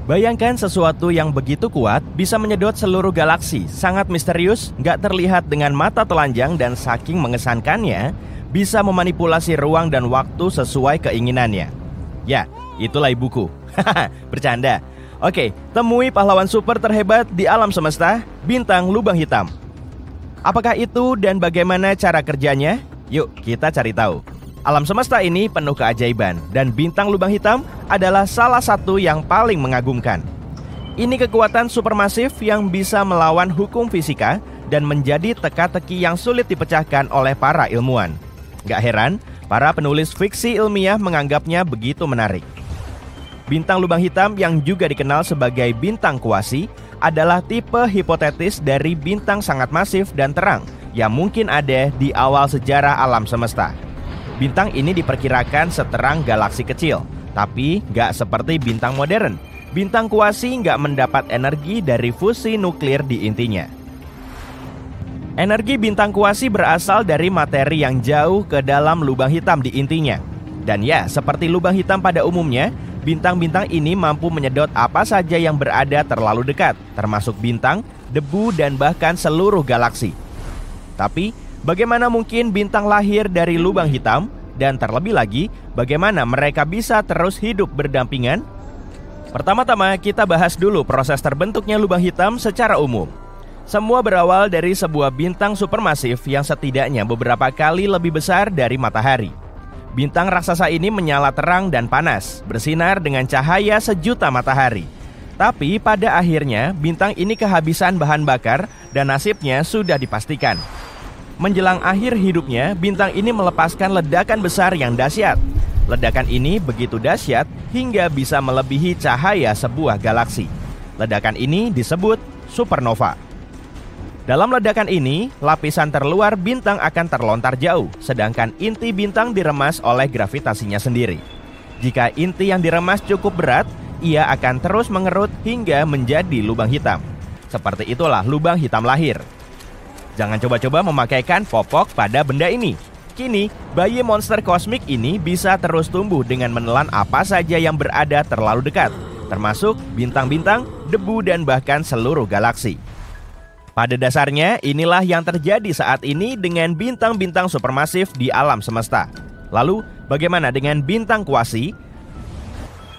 Bayangkan sesuatu yang begitu kuat bisa menyedot seluruh galaksi, sangat misterius, nggak terlihat dengan mata telanjang dan saking mengesankannya, bisa memanipulasi ruang dan waktu sesuai keinginannya. Ya, itulah ibuku. Hahaha, bercanda. Oke, temui pahlawan super terhebat di alam semesta, bintang lubang hitam. Apakah itu dan bagaimana cara kerjanya? Yuk, kita cari tahu. Alam semesta ini penuh keajaiban, dan bintang lubang hitam adalah salah satu yang paling mengagumkan. Ini kekuatan supermasif yang bisa melawan hukum fisika dan menjadi teka-teki yang sulit dipecahkan oleh para ilmuwan. Gak heran, para penulis fiksi ilmiah menganggapnya begitu menarik. Bintang lubang hitam yang juga dikenal sebagai bintang kuasi adalah tipe hipotetis dari bintang sangat masif dan terang yang mungkin ada di awal sejarah alam semesta. Bintang ini diperkirakan seterang galaksi kecil, tapi nggak seperti bintang modern. Bintang kuasi nggak mendapat energi dari fusi nuklir di intinya. Energi bintang kuasi berasal dari materi yang jauh ke dalam lubang hitam di intinya. Dan ya, seperti lubang hitam pada umumnya, bintang-bintang ini mampu menyedot apa saja yang berada terlalu dekat, termasuk bintang, debu, dan bahkan seluruh galaksi. Tapi, bagaimana mungkin bintang lahir dari lubang hitam? Dan terlebih lagi, bagaimana mereka bisa terus hidup berdampingan? Pertama-tama, kita bahas dulu proses terbentuknya lubang hitam secara umum. Semua berawal dari sebuah bintang supermasif yang setidaknya beberapa kali lebih besar dari matahari. Bintang raksasa ini menyala terang dan panas, bersinar dengan cahaya sejuta matahari. Tapi pada akhirnya, bintang ini kehabisan bahan bakar dan nasibnya sudah dipastikan. Menjelang akhir hidupnya, bintang ini melepaskan ledakan besar yang dahsyat. Ledakan ini begitu dahsyat hingga bisa melebihi cahaya sebuah galaksi. Ledakan ini disebut supernova. Dalam ledakan ini, lapisan terluar bintang akan terlontar jauh, sedangkan inti bintang diremas oleh gravitasinya sendiri. Jika inti yang diremas cukup berat, ia akan terus mengerut hingga menjadi lubang hitam. Seperti itulah lubang hitam lahir. Jangan coba-coba memakaikan popok pada benda ini. Kini, bayi monster kosmik ini bisa terus tumbuh dengan menelan apa saja yang berada terlalu dekat, termasuk bintang-bintang, debu, dan bahkan seluruh galaksi. Pada dasarnya, inilah yang terjadi saat ini dengan bintang-bintang supermasif di alam semesta. Lalu, bagaimana dengan bintang kuasi?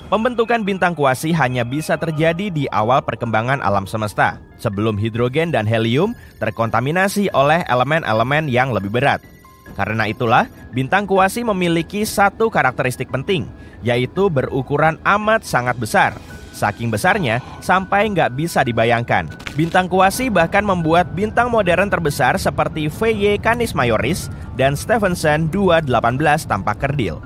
Pembentukan bintang kuasi hanya bisa terjadi di awal perkembangan alam semesta, sebelum hidrogen dan helium terkontaminasi oleh elemen-elemen yang lebih berat. Karena itulah, bintang kuasi memiliki satu karakteristik penting, yaitu berukuran amat sangat besar. Saking besarnya, sampai nggak bisa dibayangkan. Bintang kuasi bahkan membuat bintang modern terbesar seperti VY Canis Majoris dan Stephenson 218 tampak kerdil.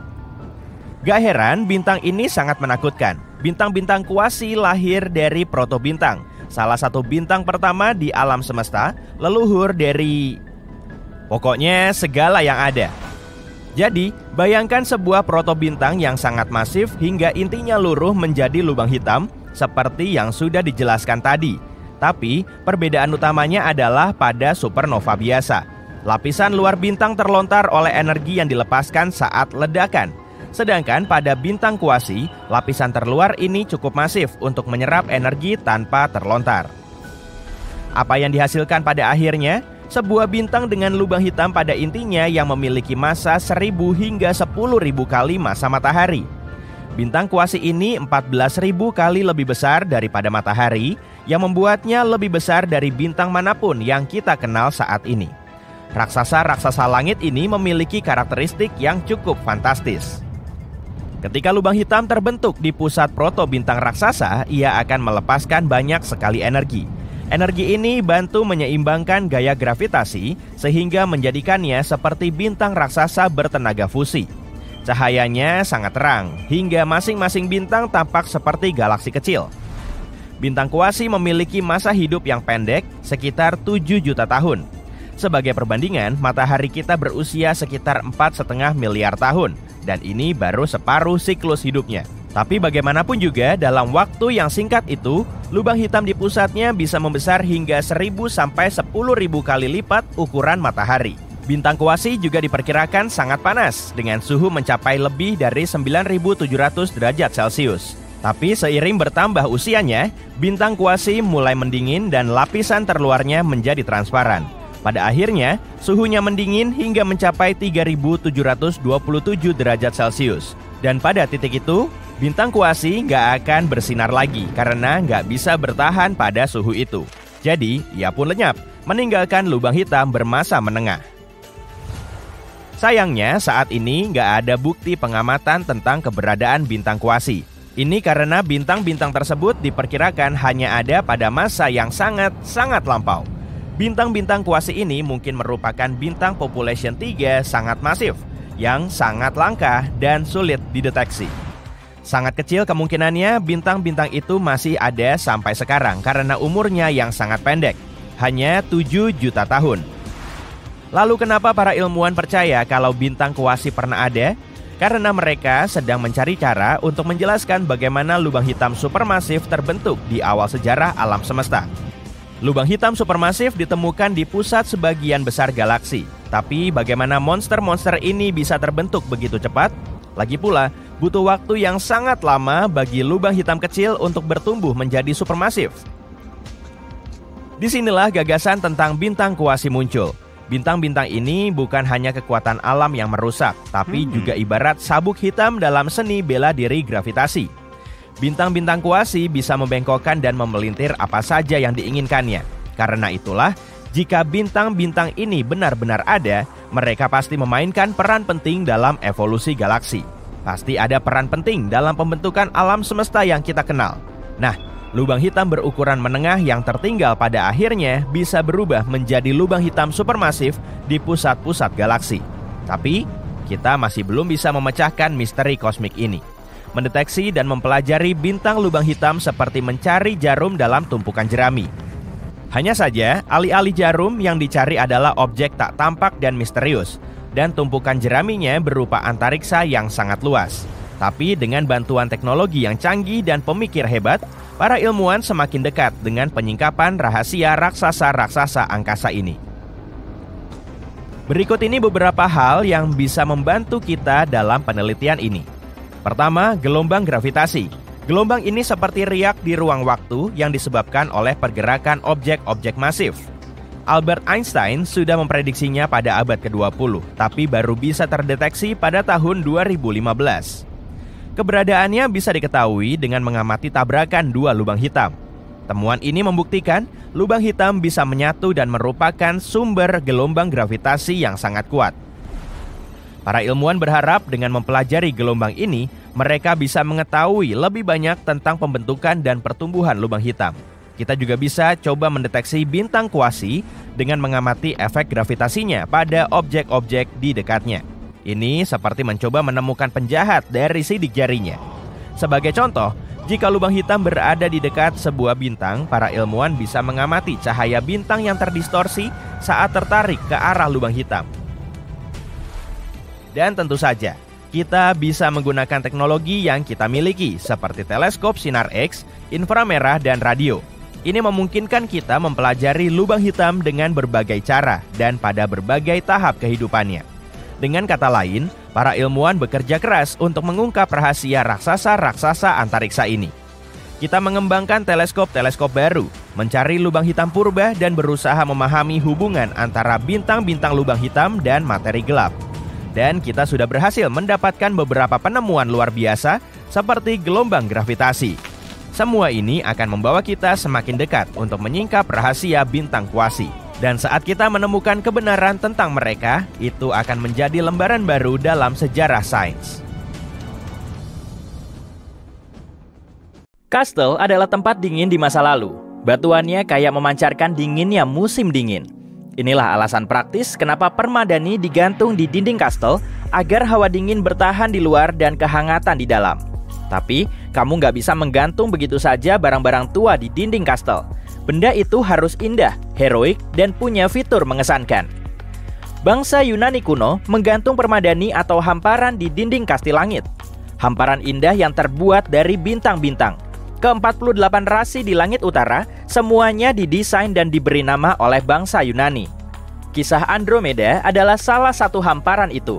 Gak heran, bintang ini sangat menakutkan. Bintang-bintang kuasi lahir dari protobintang, salah satu bintang pertama di alam semesta, leluhur dari... pokoknya segala yang ada. Jadi, bayangkan sebuah protobintang yang sangat masif hingga intinya luruh menjadi lubang hitam, seperti yang sudah dijelaskan tadi. Tapi, perbedaan utamanya adalah pada supernova biasa. Lapisan luar bintang terlontar oleh energi yang dilepaskan saat ledakan. Sedangkan pada bintang kuasi, lapisan terluar ini cukup masif untuk menyerap energi tanpa terlontar. Apa yang dihasilkan pada akhirnya? Sebuah bintang dengan lubang hitam pada intinya yang memiliki massa 1000 hingga 10.000 kali massa matahari. Bintang kuasi ini 14.000 kali lebih besar daripada matahari, yang membuatnya lebih besar dari bintang manapun yang kita kenal saat ini. Raksasa-raksasa langit ini memiliki karakteristik yang cukup fantastis. Ketika lubang hitam terbentuk di pusat protobintang raksasa, ia akan melepaskan banyak sekali energi. Energi ini bantu menyeimbangkan gaya gravitasi sehingga menjadikannya seperti bintang raksasa bertenaga fusi. Cahayanya sangat terang, hingga masing-masing bintang tampak seperti galaksi kecil. Bintang kuasi memiliki masa hidup yang pendek, sekitar 7 juta tahun. Sebagai perbandingan, matahari kita berusia sekitar 4,5 miliar tahun, dan ini baru separuh siklus hidupnya. Tapi bagaimanapun juga, dalam waktu yang singkat itu, lubang hitam di pusatnya bisa membesar hingga 1.000 sampai 10.000 kali lipat ukuran matahari. Bintang kuasi juga diperkirakan sangat panas, dengan suhu mencapai lebih dari 9.700 derajat Celcius. Tapi seiring bertambah usianya, bintang kuasi mulai mendingin dan lapisan terluarnya menjadi transparan. Pada akhirnya, suhunya mendingin hingga mencapai 3727 derajat Celcius. Dan pada titik itu, bintang kuasi nggak akan bersinar lagi karena nggak bisa bertahan pada suhu itu. Jadi, ia pun lenyap, meninggalkan lubang hitam bermasa menengah. Sayangnya, saat ini nggak ada bukti pengamatan tentang keberadaan bintang kuasi. Ini karena bintang-bintang tersebut diperkirakan hanya ada pada masa yang sangat lampau. Bintang-bintang kuasi ini mungkin merupakan bintang population 3 sangat masif, yang sangat langka dan sulit dideteksi. Sangat kecil kemungkinannya bintang-bintang itu masih ada sampai sekarang karena umurnya yang sangat pendek, hanya 7 juta tahun. Lalu kenapa para ilmuwan percaya kalau bintang kuasi pernah ada? Karena mereka sedang mencari cara untuk menjelaskan bagaimana lubang hitam supermasif terbentuk di awal sejarah alam semesta. Lubang hitam supermasif ditemukan di pusat sebagian besar galaksi. Tapi bagaimana monster-monster ini bisa terbentuk begitu cepat? Lagi pula, butuh waktu yang sangat lama bagi lubang hitam kecil untuk bertumbuh menjadi supermasif. Disinilah gagasan tentang bintang kuasi muncul. Bintang-bintang ini bukan hanya kekuatan alam yang merusak, tapi juga ibarat sabuk hitam dalam seni bela diri gravitasi. Bintang-bintang kuasi bisa membengkokkan dan memelintir apa saja yang diinginkannya. Karena itulah, jika bintang-bintang ini benar-benar ada, mereka pasti memainkan peran penting dalam evolusi galaksi. Pasti ada peran penting dalam pembentukan alam semesta yang kita kenal. Nah, lubang hitam berukuran menengah yang tertinggal pada akhirnya bisa berubah menjadi lubang hitam supermasif di pusat-pusat galaksi. Tapi, kita masih belum bisa memecahkan misteri kosmik ini. Mendeteksi dan mempelajari bintang lubang hitam seperti mencari jarum dalam tumpukan jerami. Hanya saja, alih-alih jarum yang dicari adalah objek tak tampak dan misterius, dan tumpukan jeraminya berupa antariksa yang sangat luas. Tapi dengan bantuan teknologi yang canggih dan pemikir hebat, para ilmuwan semakin dekat dengan penyingkapan rahasia raksasa-raksasa angkasa ini. Berikut ini beberapa hal yang bisa membantu kita dalam penelitian ini. Pertama, gelombang gravitasi. Gelombang ini seperti riak di ruang waktu yang disebabkan oleh pergerakan objek-objek masif. Albert Einstein sudah memprediksinya pada abad ke-20, tapi baru bisa terdeteksi pada tahun 2015. Keberadaannya bisa diketahui dengan mengamati tabrakan dua lubang hitam. Temuan ini membuktikan lubang hitam bisa menyatu dan merupakan sumber gelombang gravitasi yang sangat kuat. Para ilmuwan berharap dengan mempelajari gelombang ini, mereka bisa mengetahui lebih banyak tentang pembentukan dan pertumbuhan lubang hitam. Kita juga bisa coba mendeteksi bintang kuasi dengan mengamati efek gravitasinya pada objek-objek di dekatnya. Ini seperti mencoba menemukan penjahat dari sidik jarinya. Sebagai contoh, jika lubang hitam berada di dekat sebuah bintang, para ilmuwan bisa mengamati cahaya bintang yang terdistorsi saat tertarik ke arah lubang hitam. Dan tentu saja, kita bisa menggunakan teknologi yang kita miliki seperti teleskop sinar X, inframerah, dan radio. Ini memungkinkan kita mempelajari lubang hitam dengan berbagai cara dan pada berbagai tahap kehidupannya. Dengan kata lain, para ilmuwan bekerja keras untuk mengungkap rahasia raksasa-raksasa antariksa ini. Kita mengembangkan teleskop-teleskop baru, mencari lubang hitam purba dan berusaha memahami hubungan antara bintang-bintang lubang hitam dan materi gelap. Dan kita sudah berhasil mendapatkan beberapa penemuan luar biasa seperti gelombang gravitasi. Semua ini akan membawa kita semakin dekat untuk menyingkap rahasia bintang kuasi. Dan saat kita menemukan kebenaran tentang mereka, itu akan menjadi lembaran baru dalam sejarah sains. Kastel adalah tempat dingin di masa lalu. Batuannya kayak memancarkan dinginnya musim dingin. Inilah alasan praktis kenapa permadani digantung di dinding kastel agar hawa dingin bertahan di luar dan kehangatan di dalam. Tapi, kamu nggak bisa menggantung begitu saja barang-barang tua di dinding kastel. Benda itu harus indah, heroik, dan punya fitur mengesankan. Bangsa Yunani kuno menggantung permadani atau hamparan di dinding kasti langit. Hamparan indah yang terbuat dari bintang-bintang. Ke-48 rasi di langit utara, semuanya didesain dan diberi nama oleh bangsa Yunani. Kisah Andromeda adalah salah satu hamparan itu.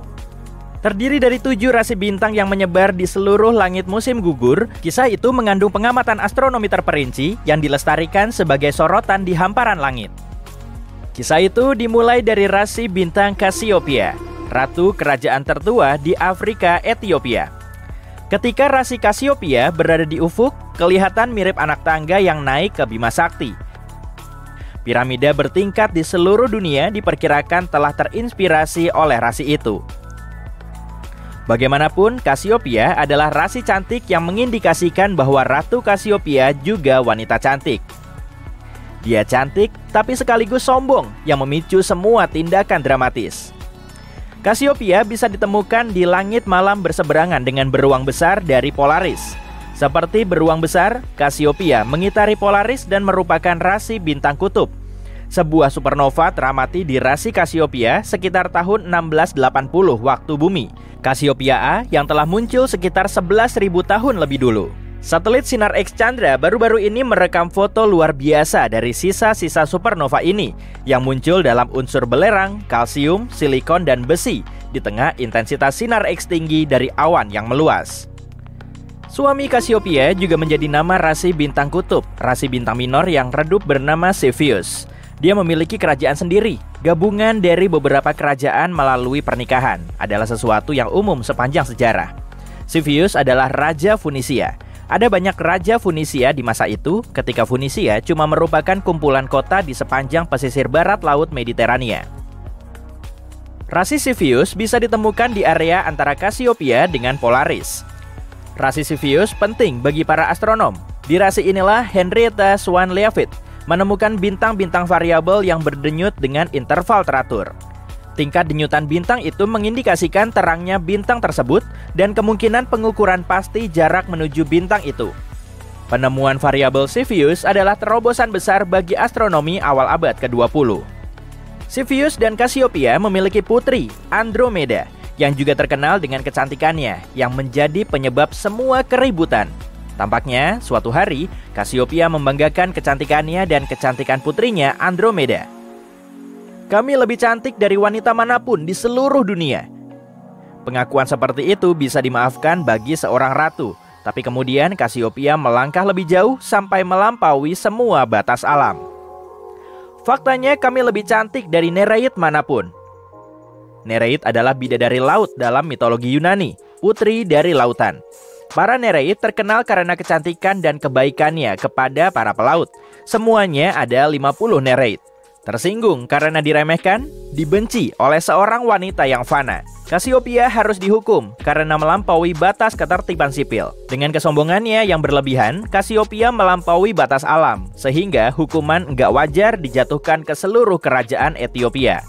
Terdiri dari 7 rasi bintang yang menyebar di seluruh langit musim gugur, kisah itu mengandung pengamatan astronomi terperinci yang dilestarikan sebagai sorotan di hamparan langit. Kisah itu dimulai dari rasi bintang Cassiopeia, ratu kerajaan tertua di Afrika Ethiopia. Ketika rasi Cassiopeia berada di ufuk, kelihatan mirip anak tangga yang naik ke Bima Sakti. Piramida bertingkat di seluruh dunia diperkirakan telah terinspirasi oleh rasi itu. Bagaimanapun, Cassiopeia adalah rasi cantik yang mengindikasikan bahwa Ratu Cassiopeia juga wanita cantik. Dia cantik, tapi sekaligus sombong yang memicu semua tindakan dramatis. Cassiopeia bisa ditemukan di langit malam berseberangan dengan beruang besar dari Polaris. Seperti beruang besar, Cassiopeia mengitari Polaris dan merupakan rasi bintang kutub. Sebuah supernova teramati di rasi Cassiopeia sekitar tahun 1680 waktu bumi. Cassiopeia A yang telah muncul sekitar 11.000 tahun lebih dulu. Satelit Sinar X Chandra baru-baru ini merekam foto luar biasa dari sisa-sisa supernova ini yang muncul dalam unsur belerang, kalsium, silikon, dan besi di tengah intensitas sinar X tinggi dari awan yang meluas. Suami Cassiopeia juga menjadi nama rasi bintang kutub, rasi bintang minor yang redup bernama Cepheus. Dia memiliki kerajaan sendiri. Gabungan dari beberapa kerajaan melalui pernikahan adalah sesuatu yang umum sepanjang sejarah. Cepheus adalah Raja Funisia. Ada banyak Raja Funisia di masa itu ketika Funisia cuma merupakan kumpulan kota di sepanjang pesisir barat Laut Mediterania. Rasi Cepheus bisa ditemukan di area antara Cassiopeia dengan Polaris. Rasi Cepheus penting bagi para astronom. Di rasi inilah Henrietta Swan Leavitt menemukan bintang-bintang variabel yang berdenyut dengan interval teratur. Tingkat denyutan bintang itu mengindikasikan terangnya bintang tersebut dan kemungkinan pengukuran pasti jarak menuju bintang itu. Penemuan variabel Cepheus adalah terobosan besar bagi astronomi awal abad ke-20. Cepheus dan Cassiopeia memiliki putri, Andromeda, yang juga terkenal dengan kecantikannya yang menjadi penyebab semua keributan. Tampaknya, suatu hari, Cassiopeia membanggakan kecantikannya dan kecantikan putrinya, Andromeda. Kami lebih cantik dari wanita manapun di seluruh dunia. Pengakuan seperti itu bisa dimaafkan bagi seorang ratu, tapi kemudian Cassiopeia melangkah lebih jauh sampai melampaui semua batas alam. Faktanya, kami lebih cantik dari Nereid manapun. Nereid adalah bidadari laut dalam mitologi Yunani, putri dari lautan. Para Nereid terkenal karena kecantikan dan kebaikannya kepada para pelaut. Semuanya ada 50 Nereid. Tersinggung karena diremehkan, dibenci oleh seorang wanita yang fana. Cassiopeia harus dihukum karena melampaui batas ketertiban sipil. Dengan kesombongannya yang berlebihan, Cassiopeia melampaui batas alam, sehingga hukuman enggak wajar dijatuhkan ke seluruh kerajaan Ethiopia.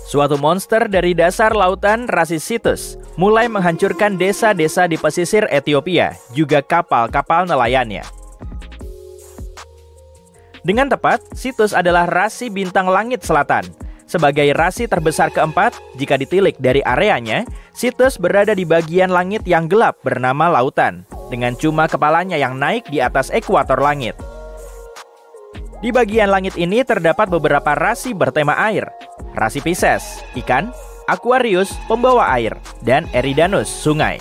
Suatu monster dari dasar lautan rasi Cetus mulai menghancurkan desa-desa di pesisir Ethiopia, juga kapal-kapal nelayannya. Dengan tepat, Cetus adalah rasi bintang langit selatan. Sebagai rasi terbesar keempat, jika ditilik dari areanya, Cetus berada di bagian langit yang gelap bernama lautan, dengan cuma kepalanya yang naik di atas ekuator langit. Di bagian langit ini terdapat beberapa rasi bertema air. Rasi Pisces, ikan, Aquarius, pembawa air, dan Eridanus, sungai.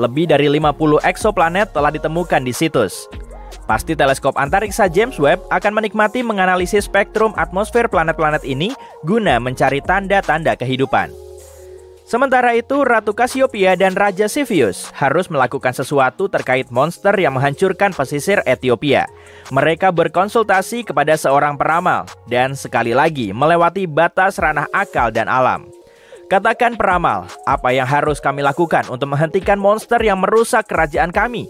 Lebih dari 50 eksoplanet telah ditemukan di Cetus. Pasti teleskop antariksa James Webb akan menikmati menganalisis spektrum atmosfer planet-planet ini guna mencari tanda-tanda kehidupan. Sementara itu, Ratu Cassiopeia dan Raja Cepheus harus melakukan sesuatu terkait monster yang menghancurkan pesisir Ethiopia. Mereka berkonsultasi kepada seorang peramal dan sekali lagi melewati batas ranah akal dan alam. Katakan peramal, apa yang harus kami lakukan untuk menghentikan monster yang merusak kerajaan kami?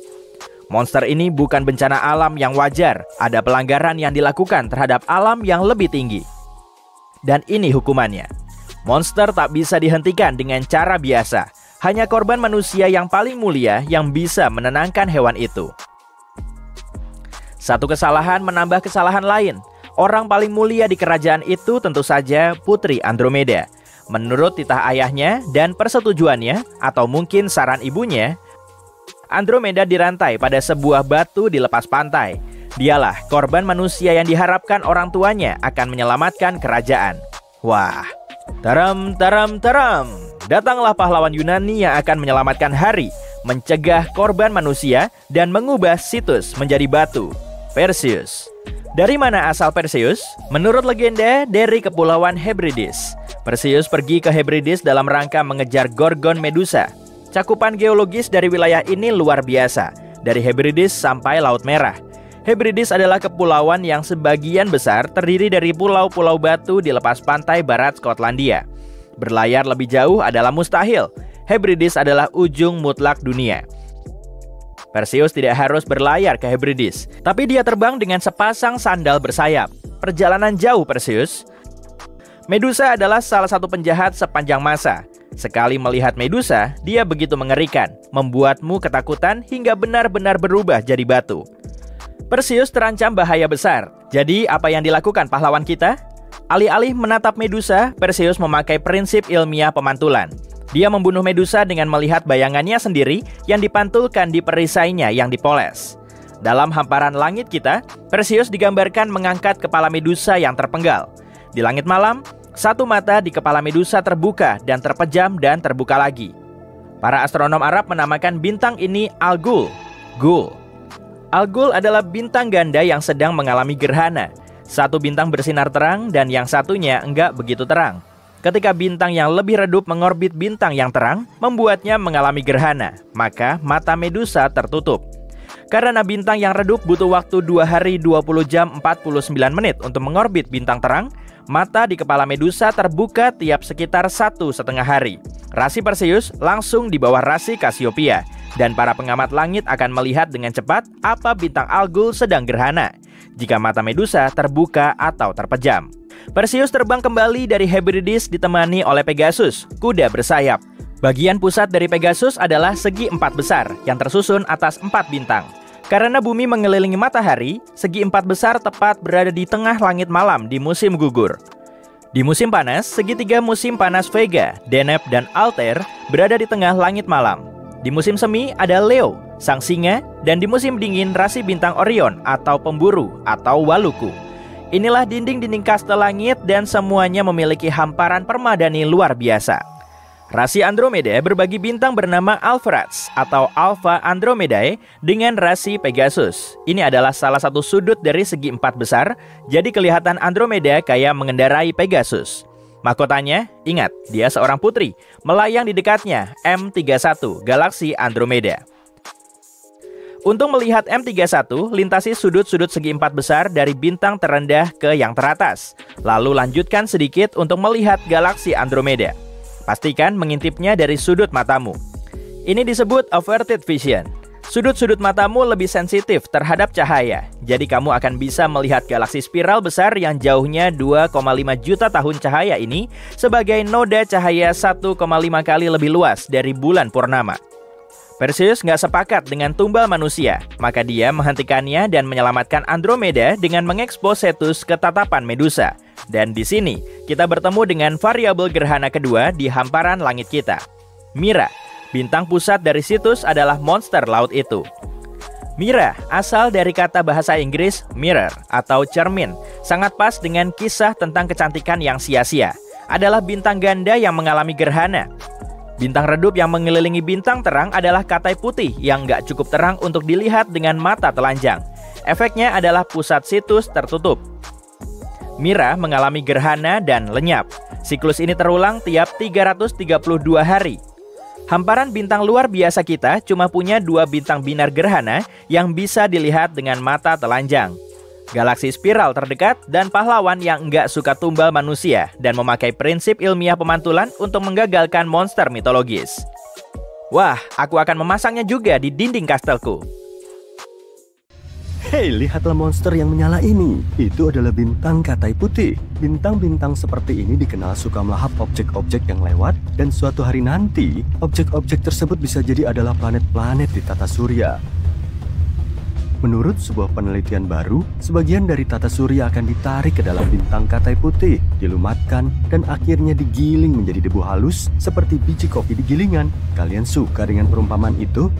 Monster ini bukan bencana alam yang wajar, ada pelanggaran yang dilakukan terhadap alam yang lebih tinggi. Dan ini hukumannya. Monster tak bisa dihentikan dengan cara biasa. Hanya korban manusia yang paling mulia yang bisa menenangkan hewan itu. Satu kesalahan menambah kesalahan lain. Orang paling mulia di kerajaan itu tentu saja Putri Andromeda. Menurut titah ayahnya dan persetujuannya, atau mungkin saran ibunya, Andromeda dirantai pada sebuah batu di lepas pantai. Dialah korban manusia yang diharapkan orang tuanya akan menyelamatkan kerajaan. Wah, taram taram taram. datanglah pahlawan Yunani yang akan menyelamatkan hari, mencegah korban manusia, dan mengubah Situs menjadi batu, Perseus. Dari mana asal Perseus? Menurut legenda, dari Kepulauan Hebrides. Perseus pergi ke Hebrides dalam rangka mengejar Gorgon Medusa. Cakupan geologis dari wilayah ini luar biasa, dari Hebrides sampai Laut Merah. Hebrides adalah kepulauan yang sebagian besar terdiri dari pulau-pulau batu di lepas pantai barat Skotlandia. Berlayar lebih jauh adalah mustahil. Hebrides adalah ujung mutlak dunia. Perseus tidak harus berlayar ke Hebrides, tapi dia terbang dengan sepasang sandal bersayap. Perjalanan jauh Perseus. Medusa adalah salah satu penjahat sepanjang masa. Sekali melihat Medusa, dia begitu mengerikan, membuatmu ketakutan hingga benar-benar berubah jadi batu. Perseus terancam bahaya besar. Jadi apa yang dilakukan pahlawan kita? Alih-alih menatap Medusa, Perseus memakai prinsip ilmiah pemantulan. Dia membunuh Medusa dengan melihat bayangannya sendiri yang dipantulkan di perisainya yang dipoles. Dalam hamparan langit kita, Perseus digambarkan mengangkat kepala Medusa yang terpenggal. Di langit malam, satu mata di kepala Medusa terbuka dan terpejam dan terbuka lagi. Para astronom Arab menamakan bintang ini Al-Ghul, Ghul. Al-Ghul adalah bintang ganda yang sedang mengalami gerhana. Satu bintang bersinar terang dan yang satunya enggak begitu terang. Ketika bintang yang lebih redup mengorbit bintang yang terang, membuatnya mengalami gerhana, maka mata Medusa tertutup. Karena bintang yang redup butuh waktu 2 hari 20 jam 49 menit untuk mengorbit bintang terang, mata di kepala Medusa terbuka tiap sekitar 1,5 hari. Rasi Perseus langsung di bawah rasi Cassiopeia, dan para pengamat langit akan melihat dengan cepat apa bintang Al-Ghul sedang gerhana, jika mata Medusa terbuka atau terpejam. Perseus terbang kembali dari Hebrides ditemani oleh Pegasus, kuda bersayap. Bagian pusat dari Pegasus adalah segi 4 besar yang tersusun atas 4 bintang. Karena bumi mengelilingi matahari, segi 4 besar tepat berada di tengah langit malam di musim gugur. Di musim panas, segitiga musim panas Vega, Deneb, dan Altair berada di tengah langit malam. Di musim semi ada Leo, sang singa, dan di musim dingin rasi bintang Orion atau pemburu atau Waluku. Inilah dinding-dinding kastel langit dan semuanya memiliki hamparan permadani luar biasa. Rasi Andromeda berbagi bintang bernama Alpheratz atau Alpha Andromedae dengan rasi Pegasus. Ini adalah salah satu sudut dari segi 4 besar, jadi kelihatan Andromeda kayak mengendarai Pegasus. Mahkotanya, ingat, dia seorang putri, melayang di dekatnya, M31, galaksi Andromeda. Untuk melihat M31, lintasi sudut-sudut segi 4 besar dari bintang terendah ke yang teratas. Lalu lanjutkan sedikit untuk melihat galaksi Andromeda. Pastikan mengintipnya dari sudut matamu. Ini disebut averted vision. Sudut-sudut matamu lebih sensitif terhadap cahaya, jadi kamu akan bisa melihat galaksi spiral besar yang jauhnya 2,5 juta tahun cahaya ini sebagai noda cahaya 1,5 kali lebih luas dari bulan purnama. Perseus nggak sepakat dengan tumbal manusia, maka dia menghentikannya dan menyelamatkan Andromeda dengan mengekspos Cetus ke tatapan Medusa. Dan di sini, kita bertemu dengan variabel gerhana kedua di hamparan langit kita. Mira, bintang pusat dari Cetus adalah monster laut itu. Mira asal dari kata bahasa Inggris mirror atau cermin, sangat pas dengan kisah tentang kecantikan yang sia-sia. Adalah bintang ganda yang mengalami gerhana. Bintang redup yang mengelilingi bintang terang adalah katai putih yang nggak cukup terang untuk dilihat dengan mata telanjang. Efeknya adalah pusat Cetus tertutup. Mira mengalami gerhana dan lenyap. Siklus ini terulang tiap 332 hari. Hamparan bintang luar biasa kita cuma punya 2 bintang binar gerhana yang bisa dilihat dengan mata telanjang. Galaksi spiral terdekat dan pahlawan yang nggak suka tumbal manusia dan memakai prinsip ilmiah pemantulan untuk menggagalkan monster mitologis. Wah, aku akan memasangnya juga di dinding kastelku. Hei, lihatlah monster yang menyala ini. Itu adalah bintang katai putih. Bintang-bintang seperti ini dikenal suka melahap objek-objek yang lewat, dan suatu hari nanti, objek-objek tersebut bisa jadi adalah planet-planet di tata surya. Menurut sebuah penelitian baru, sebagian dari tata surya akan ditarik ke dalam bintang katai putih, dilumatkan, dan akhirnya digiling menjadi debu halus seperti biji kopi di gilingan. Kalian suka dengan perumpamaan itu?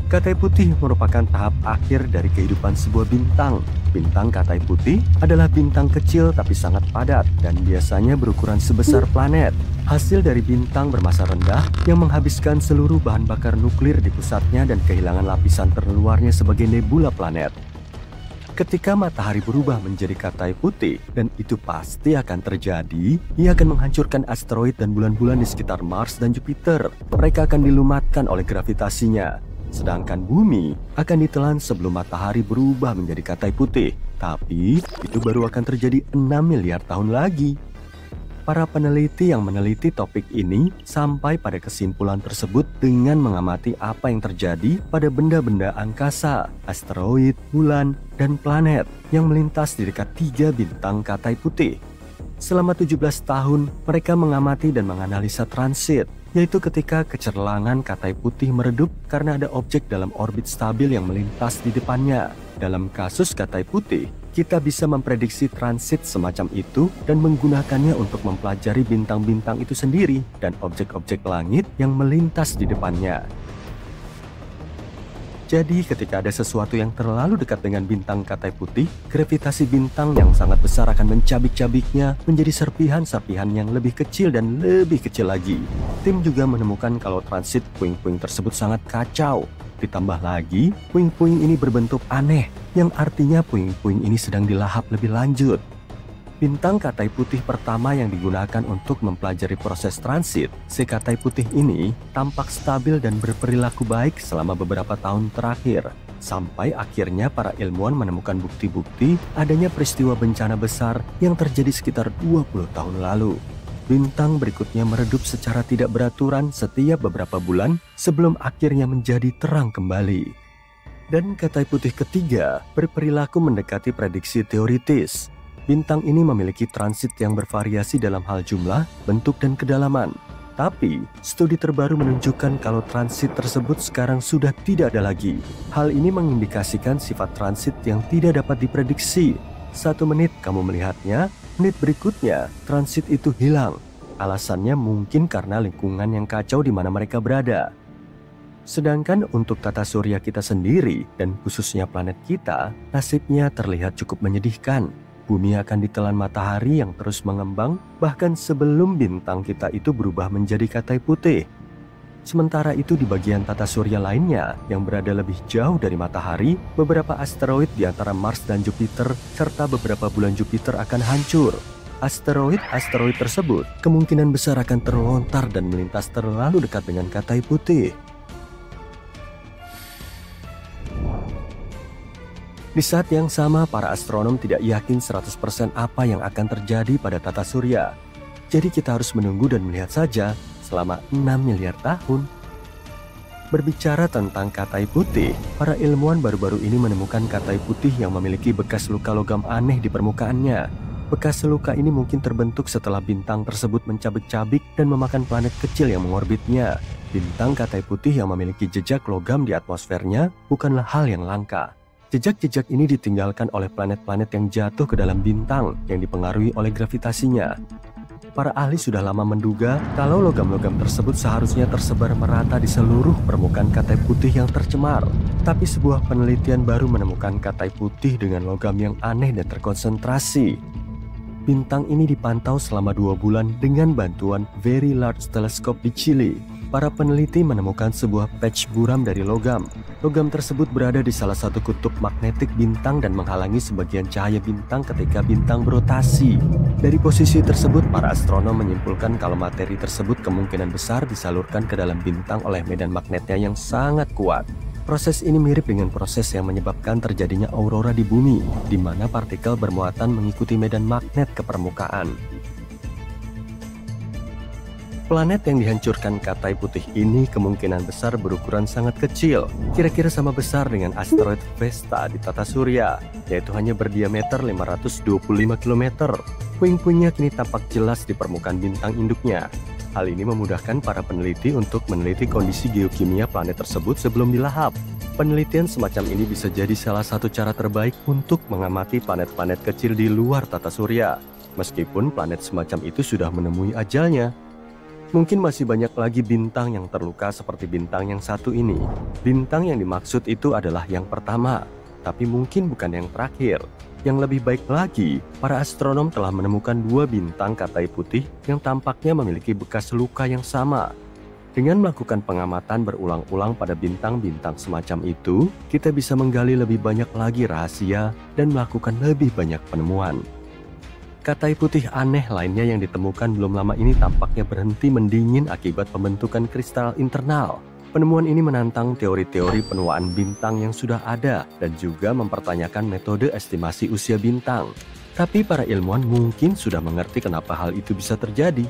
Katai putih merupakan tahap akhir dari kehidupan sebuah bintang. Bintang katai putih adalah bintang kecil tapi sangat padat dan biasanya berukuran sebesar planet. Hasil dari bintang bermassa rendah yang menghabiskan seluruh bahan bakar nuklir di pusatnya dan kehilangan lapisan terluarnya sebagai nebula planet. Ketika matahari berubah menjadi katai putih, dan itu pasti akan terjadi, ia akan menghancurkan asteroid dan bulan-bulan di sekitar Mars dan Jupiter. Mereka akan dilumatkan oleh gravitasinya. Sedangkan bumi akan ditelan sebelum matahari berubah menjadi katai putih. Tapi itu baru akan terjadi 6 miliar tahun lagi. Para peneliti yang meneliti topik ini sampai pada kesimpulan tersebut dengan mengamati apa yang terjadi pada benda-benda angkasa, asteroid, bulan, dan planet yang melintas di dekat 3 bintang katai putih. Selama 17 tahun, mereka mengamati dan menganalisa transit, yaitu ketika kecerlangan katai putih meredup karena ada objek dalam orbit stabil yang melintas di depannya. Dalam kasus katai putih, kita bisa memprediksi transit semacam itu dan menggunakannya untuk mempelajari bintang-bintang itu sendiri dan objek-objek langit yang melintas di depannya. Jadi ketika ada sesuatu yang terlalu dekat dengan bintang katai putih, gravitasi bintang yang sangat besar akan mencabik-cabiknya menjadi serpihan-serpihan yang lebih kecil dan lebih kecil lagi. Tim juga menemukan kalau transit puing-puing tersebut sangat kacau. Ditambah lagi, puing-puing ini berbentuk aneh, yang artinya puing-puing ini sedang dilahap lebih lanjut. Bintang katai putih pertama yang digunakan untuk mempelajari proses transit, si katai putih ini tampak stabil dan berperilaku baik selama beberapa tahun terakhir. Sampai akhirnya para ilmuwan menemukan bukti-bukti adanya peristiwa bencana besar yang terjadi sekitar 20 tahun lalu. Bintang berikutnya meredup secara tidak beraturan setiap beberapa bulan sebelum akhirnya menjadi terang kembali. Dan katai putih ketiga berperilaku mendekati prediksi teoritis. Bintang ini memiliki transit yang bervariasi dalam hal jumlah, bentuk, dan kedalaman. Tapi, studi terbaru menunjukkan kalau transit tersebut sekarang sudah tidak ada lagi. Hal ini mengindikasikan sifat transit yang tidak dapat diprediksi. 1 menit kamu melihatnya, menit berikutnya transit itu hilang. Alasannya mungkin karena lingkungan yang kacau di mana mereka berada. Sedangkan untuk tata surya kita sendiri, dan khususnya planet kita, nasibnya terlihat cukup menyedihkan. Bumi akan ditelan matahari yang terus mengembang, bahkan sebelum bintang kita itu berubah menjadi katai putih. Sementara itu di bagian tata surya lainnya, yang berada lebih jauh dari matahari, beberapa asteroid di antara Mars dan Jupiter, serta beberapa bulan Jupiter akan hancur. Asteroid tersebut kemungkinan besar akan terlontar dan melintas terlalu dekat dengan katai putih. Di saat yang sama, para astronom tidak yakin 100% apa yang akan terjadi pada tata surya. Jadi kita harus menunggu dan melihat saja selama 6 miliar tahun. Berbicara tentang katai putih, para ilmuwan baru-baru ini menemukan katai putih yang memiliki bekas luka logam aneh di permukaannya. Bekas luka ini mungkin terbentuk setelah bintang tersebut mencabik-cabik dan memakan planet kecil yang mengorbitnya. Bintang katai putih yang memiliki jejak logam di atmosfernya bukanlah hal yang langka. Jejak-jejak ini ditinggalkan oleh planet-planet yang jatuh ke dalam bintang yang dipengaruhi oleh gravitasinya. Para ahli sudah lama menduga kalau logam-logam tersebut seharusnya tersebar merata di seluruh permukaan katai putih yang tercemar. Tapi sebuah penelitian baru menemukan katai putih dengan logam yang aneh dan terkonsentrasi. Bintang ini dipantau selama 2 bulan dengan bantuan Very Large Telescope di Chili. Para peneliti menemukan sebuah patch buram dari logam. Logam tersebut berada di salah satu kutub magnetik bintang dan menghalangi sebagian cahaya bintang ketika bintang berotasi. Dari posisi tersebut, para astronom menyimpulkan kalau materi tersebut kemungkinan besar disalurkan ke dalam bintang oleh medan magnetnya yang sangat kuat. Proses ini mirip dengan proses yang menyebabkan terjadinya aurora di bumi, di mana partikel bermuatan mengikuti medan magnet ke permukaan. Planet yang dihancurkan katai putih ini kemungkinan besar berukuran sangat kecil, kira-kira sama besar dengan asteroid Vesta di tata surya, yaitu hanya berdiameter 525 km. Puing-puingnya kini tampak jelas di permukaan bintang induknya. Hal ini memudahkan para peneliti untuk meneliti kondisi geokimia planet tersebut sebelum dilahap. Penelitian semacam ini bisa jadi salah satu cara terbaik untuk mengamati planet-planet kecil di luar tata surya, meskipun planet semacam itu sudah menemui ajalnya. Mungkin masih banyak lagi bintang yang terluka seperti bintang yang satu ini. Bintang yang dimaksud itu adalah yang pertama, tapi mungkin bukan yang terakhir. Yang lebih baik lagi, para astronom telah menemukan 2 bintang katai putih yang tampaknya memiliki bekas luka yang sama. Dengan melakukan pengamatan berulang-ulang pada bintang-bintang semacam itu, kita bisa menggali lebih banyak lagi rahasia dan melakukan lebih banyak penemuan. Katai putih aneh lainnya yang ditemukan belum lama ini tampaknya berhenti mendingin akibat pembentukan kristal internal. Penemuan ini menantang teori-teori penuaan bintang yang sudah ada dan juga mempertanyakan metode estimasi usia bintang. Tapi para ilmuwan mungkin sudah mengerti kenapa hal itu bisa terjadi.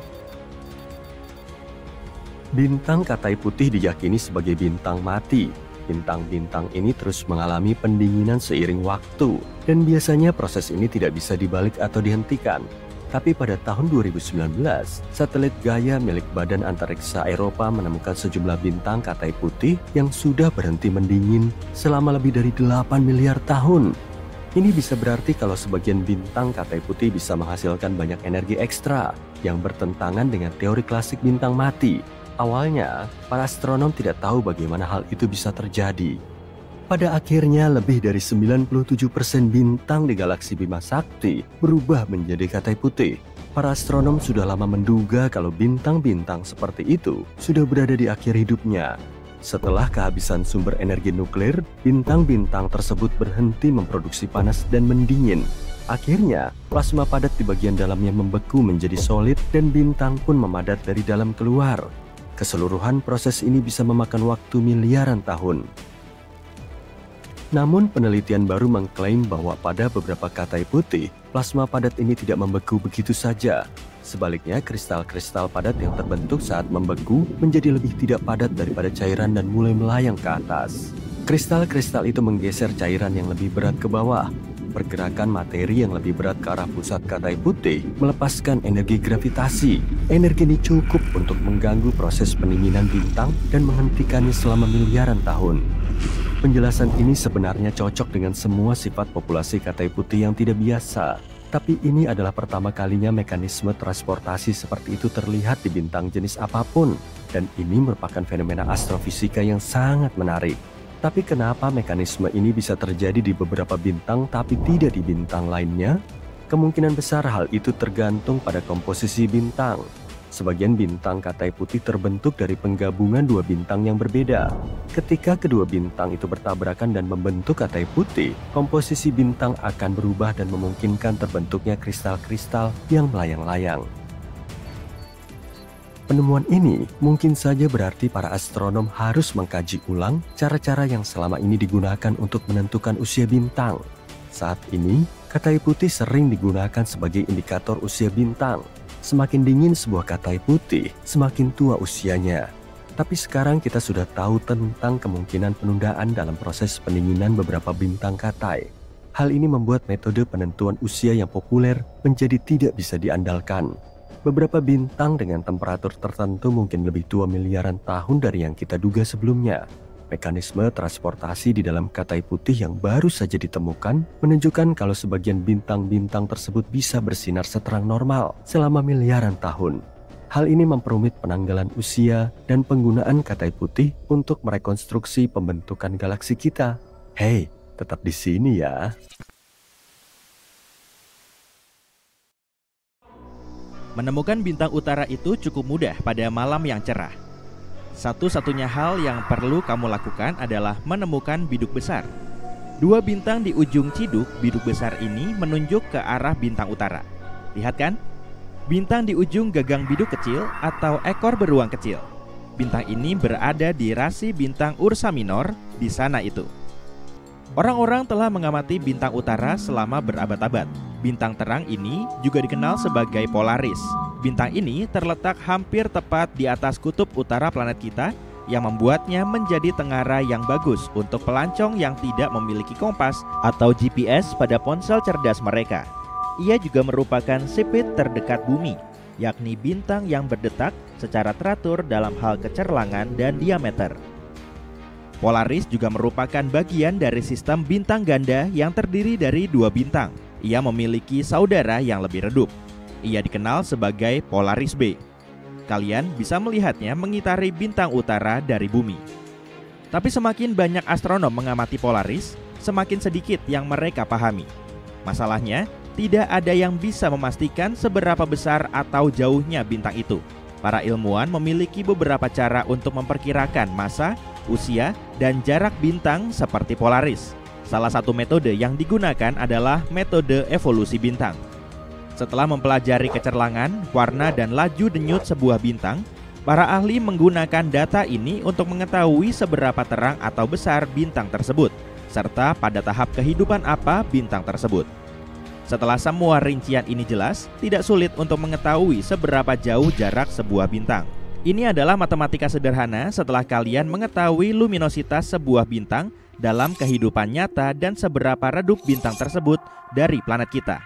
Bintang katai putih diyakini sebagai bintang mati. Bintang-bintang ini terus mengalami pendinginan seiring waktu, dan biasanya proses ini tidak bisa dibalik atau dihentikan. Tapi pada tahun 2019, satelit Gaia milik Badan Antariksa Eropa menemukan sejumlah bintang katai putih yang sudah berhenti mendingin selama lebih dari 8 miliar tahun. Ini bisa berarti kalau sebagian bintang katai putih bisa menghasilkan banyak energi ekstra yang bertentangan dengan teori klasik bintang mati. Awalnya, para astronom tidak tahu bagaimana hal itu bisa terjadi. Pada akhirnya, lebih dari 97% bintang di galaksi Bima Sakti berubah menjadi katai putih. Para astronom sudah lama menduga kalau bintang-bintang seperti itu sudah berada di akhir hidupnya. Setelah kehabisan sumber energi nuklir, bintang-bintang tersebut berhenti memproduksi panas dan mendingin. Akhirnya, plasma padat di bagian dalamnya membeku menjadi solid dan bintang pun memadat dari dalam keluar. Keseluruhan proses ini bisa memakan waktu miliaran tahun. Namun penelitian baru mengklaim bahwa pada beberapa katai putih, plasma padat ini tidak membeku begitu saja. Sebaliknya, kristal-kristal padat yang terbentuk saat membeku menjadi lebih tidak padat daripada cairan dan mulai melayang ke atas. Kristal-kristal itu menggeser cairan yang lebih berat ke bawah. Pergerakan materi yang lebih berat ke arah pusat katai putih melepaskan energi gravitasi. Energi ini cukup untuk mengganggu proses pendinginan bintang dan menghentikannya selama miliaran tahun. Penjelasan ini sebenarnya cocok dengan semua sifat populasi katai putih yang tidak biasa. Tapi ini adalah pertama kalinya mekanisme transportasi seperti itu terlihat di bintang jenis apapun. Dan ini merupakan fenomena astrofisika yang sangat menarik. Tapi kenapa mekanisme ini bisa terjadi di beberapa bintang tapi tidak di bintang lainnya? Kemungkinan besar hal itu tergantung pada komposisi bintang. Sebagian bintang katai putih terbentuk dari penggabungan 2 bintang yang berbeda. Ketika kedua bintang itu bertabrakan dan membentuk katai putih, komposisi bintang akan berubah dan memungkinkan terbentuknya kristal-kristal yang melayang-layang. Penemuan ini mungkin saja berarti para astronom harus mengkaji ulang cara-cara yang selama ini digunakan untuk menentukan usia bintang. Saat ini, katai putih sering digunakan sebagai indikator usia bintang. Semakin dingin sebuah katai putih, semakin tua usianya. Tapi sekarang kita sudah tahu tentang kemungkinan penundaan dalam proses pendinginan beberapa bintang katai. Hal ini membuat metode penentuan usia yang populer menjadi tidak bisa diandalkan. Beberapa bintang dengan temperatur tertentu mungkin lebih tua miliaran tahun dari yang kita duga sebelumnya. Mekanisme transportasi di dalam katai putih yang baru saja ditemukan menunjukkan kalau sebagian bintang-bintang tersebut bisa bersinar seterang normal selama miliaran tahun. Hal ini memperumit penanggalan usia dan penggunaan katai putih untuk merekonstruksi pembentukan galaksi kita. Hei, tetap di sini ya. Menemukan bintang utara itu cukup mudah pada malam yang cerah. Satu-satunya hal yang perlu kamu lakukan adalah menemukan biduk besar. 2 bintang di ujung ciduk biduk besar ini menunjuk ke arah bintang utara. Lihat kan? Bintang di ujung gagang biduk kecil atau ekor beruang kecil. Bintang ini berada di rasi bintang Ursa Minor di sana itu. Orang-orang telah mengamati bintang utara selama berabad-abad. Bintang terang ini juga dikenal sebagai Polaris. Bintang ini terletak hampir tepat di atas kutub utara planet kita yang membuatnya menjadi tengara yang bagus untuk pelancong yang tidak memiliki kompas atau GPS pada ponsel cerdas mereka. Ia juga merupakan sipit terdekat bumi, yakni bintang yang berdetak secara teratur dalam hal kecerlangan dan diameter. Polaris juga merupakan bagian dari sistem bintang ganda yang terdiri dari 2 bintang. Ia memiliki saudara yang lebih redup. Ia dikenal sebagai Polaris B. kalian bisa melihatnya mengitari bintang utara dari bumi. Tapi semakin banyak astronom mengamati Polaris, semakin sedikit yang mereka pahami. Masalahnya, tidak ada yang bisa memastikan seberapa besar atau jauhnya bintang itu. Para ilmuwan memiliki beberapa cara untuk memperkirakan massa, usia, dan jarak bintang seperti Polaris. Salah satu metode yang digunakan adalah metode evolusi bintang. Setelah mempelajari kecerlangan, warna, dan laju denyut sebuah bintang, para ahli menggunakan data ini untuk mengetahui seberapa terang atau besar bintang tersebut, serta pada tahap kehidupan apa bintang tersebut. Setelah semua rincian ini jelas, tidak sulit untuk mengetahui seberapa jauh jarak sebuah bintang. Ini adalah matematika sederhana setelah kalian mengetahui luminositas sebuah bintang dalam kehidupan nyata dan seberapa redup bintang tersebut dari planet kita.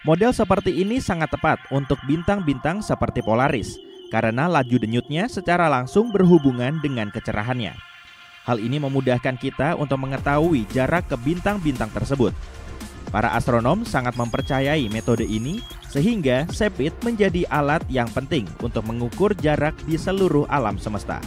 Model seperti ini sangat tepat untuk bintang-bintang seperti Polaris, karena laju denyutnya secara langsung berhubungan dengan kecerahannya. Hal ini memudahkan kita untuk mengetahui jarak ke bintang-bintang tersebut. Para astronom sangat mempercayai metode ini, sehingga Cepheid menjadi alat yang penting untuk mengukur jarak di seluruh alam semesta.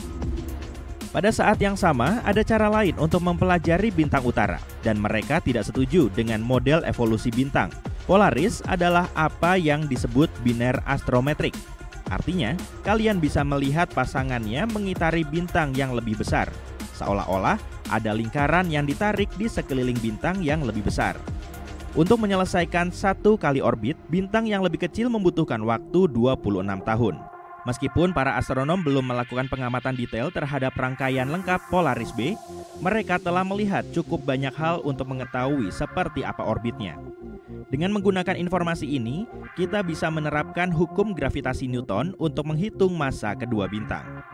Pada saat yang sama, ada cara lain untuk mempelajari bintang utara, dan mereka tidak setuju dengan model evolusi bintang. Polaris adalah apa yang disebut biner astrometrik. Artinya, kalian bisa melihat pasangannya mengitari bintang yang lebih besar, seolah-olah ada lingkaran yang ditarik di sekeliling bintang yang lebih besar. Untuk menyelesaikan satu kali orbit, bintang yang lebih kecil membutuhkan waktu 26 tahun. Meskipun para astronom belum melakukan pengamatan detail terhadap rangkaian lengkap Polaris B, mereka telah melihat cukup banyak hal untuk mengetahui seperti apa orbitnya. Dengan menggunakan informasi ini, kita bisa menerapkan hukum gravitasi Newton untuk menghitung massa kedua bintang.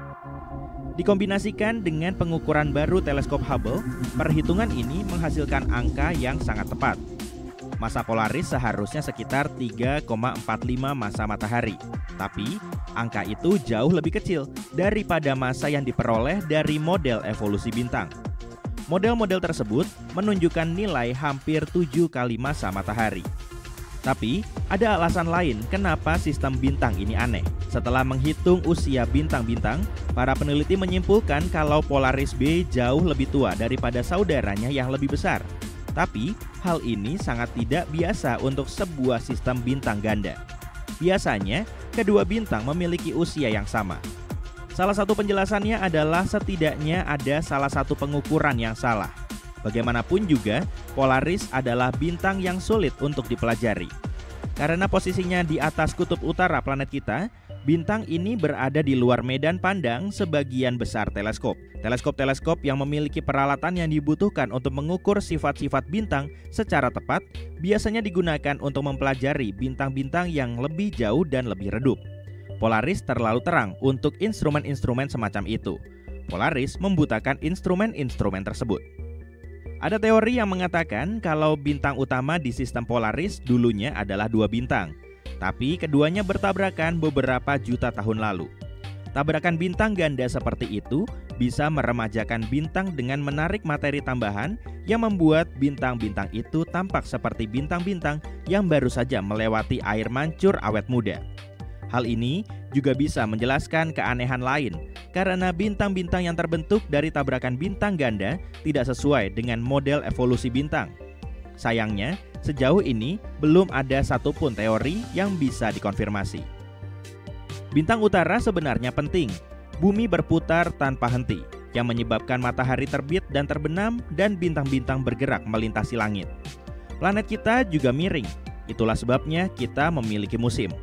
Dikombinasikan dengan pengukuran baru teleskop Hubble, perhitungan ini menghasilkan angka yang sangat tepat. Massa Polaris seharusnya sekitar 3,45 massa matahari. Tapi, angka itu jauh lebih kecil daripada massa yang diperoleh dari model evolusi bintang. Model-model tersebut menunjukkan nilai hampir 7 kali massa matahari. Tapi, ada alasan lain kenapa sistem bintang ini aneh. Setelah menghitung usia bintang-bintang, para peneliti menyimpulkan kalau Polaris B jauh lebih tua daripada saudaranya yang lebih besar. Tapi, hal ini sangat tidak biasa untuk sebuah sistem bintang ganda. Biasanya, kedua bintang memiliki usia yang sama. Salah satu penjelasannya adalah setidaknya ada salah satu pengukuran yang salah. Bagaimanapun juga, Polaris adalah bintang yang sulit untuk dipelajari. Karena posisinya di atas kutub utara planet kita, bintang ini berada di luar medan pandang sebagian besar teleskop. Teleskop-teleskop yang memiliki peralatan yang dibutuhkan untuk mengukur sifat-sifat bintang secara tepat biasanya digunakan untuk mempelajari bintang-bintang yang lebih jauh dan lebih redup. Polaris terlalu terang untuk instrumen-instrumen semacam itu. Polaris membutakan instrumen-instrumen tersebut. Ada teori yang mengatakan kalau bintang utama di sistem Polaris dulunya adalah dua bintang, tapi keduanya bertabrakan beberapa juta tahun lalu. Tabrakan bintang ganda seperti itu bisa meremajakan bintang dengan menarik materi tambahan yang membuat bintang-bintang itu tampak seperti bintang-bintang yang baru saja melewati air mancur awet muda. Hal ini juga bisa menjelaskan keanehan lain, karena bintang-bintang yang terbentuk dari tabrakan bintang ganda tidak sesuai dengan model evolusi bintang. Sayangnya, sejauh ini belum ada satupun teori yang bisa dikonfirmasi. Bintang utara sebenarnya penting. Bumi berputar tanpa henti, yang menyebabkan matahari terbit dan terbenam dan bintang-bintang bergerak melintasi langit. Planet kita juga miring, itulah sebabnya kita memiliki musim.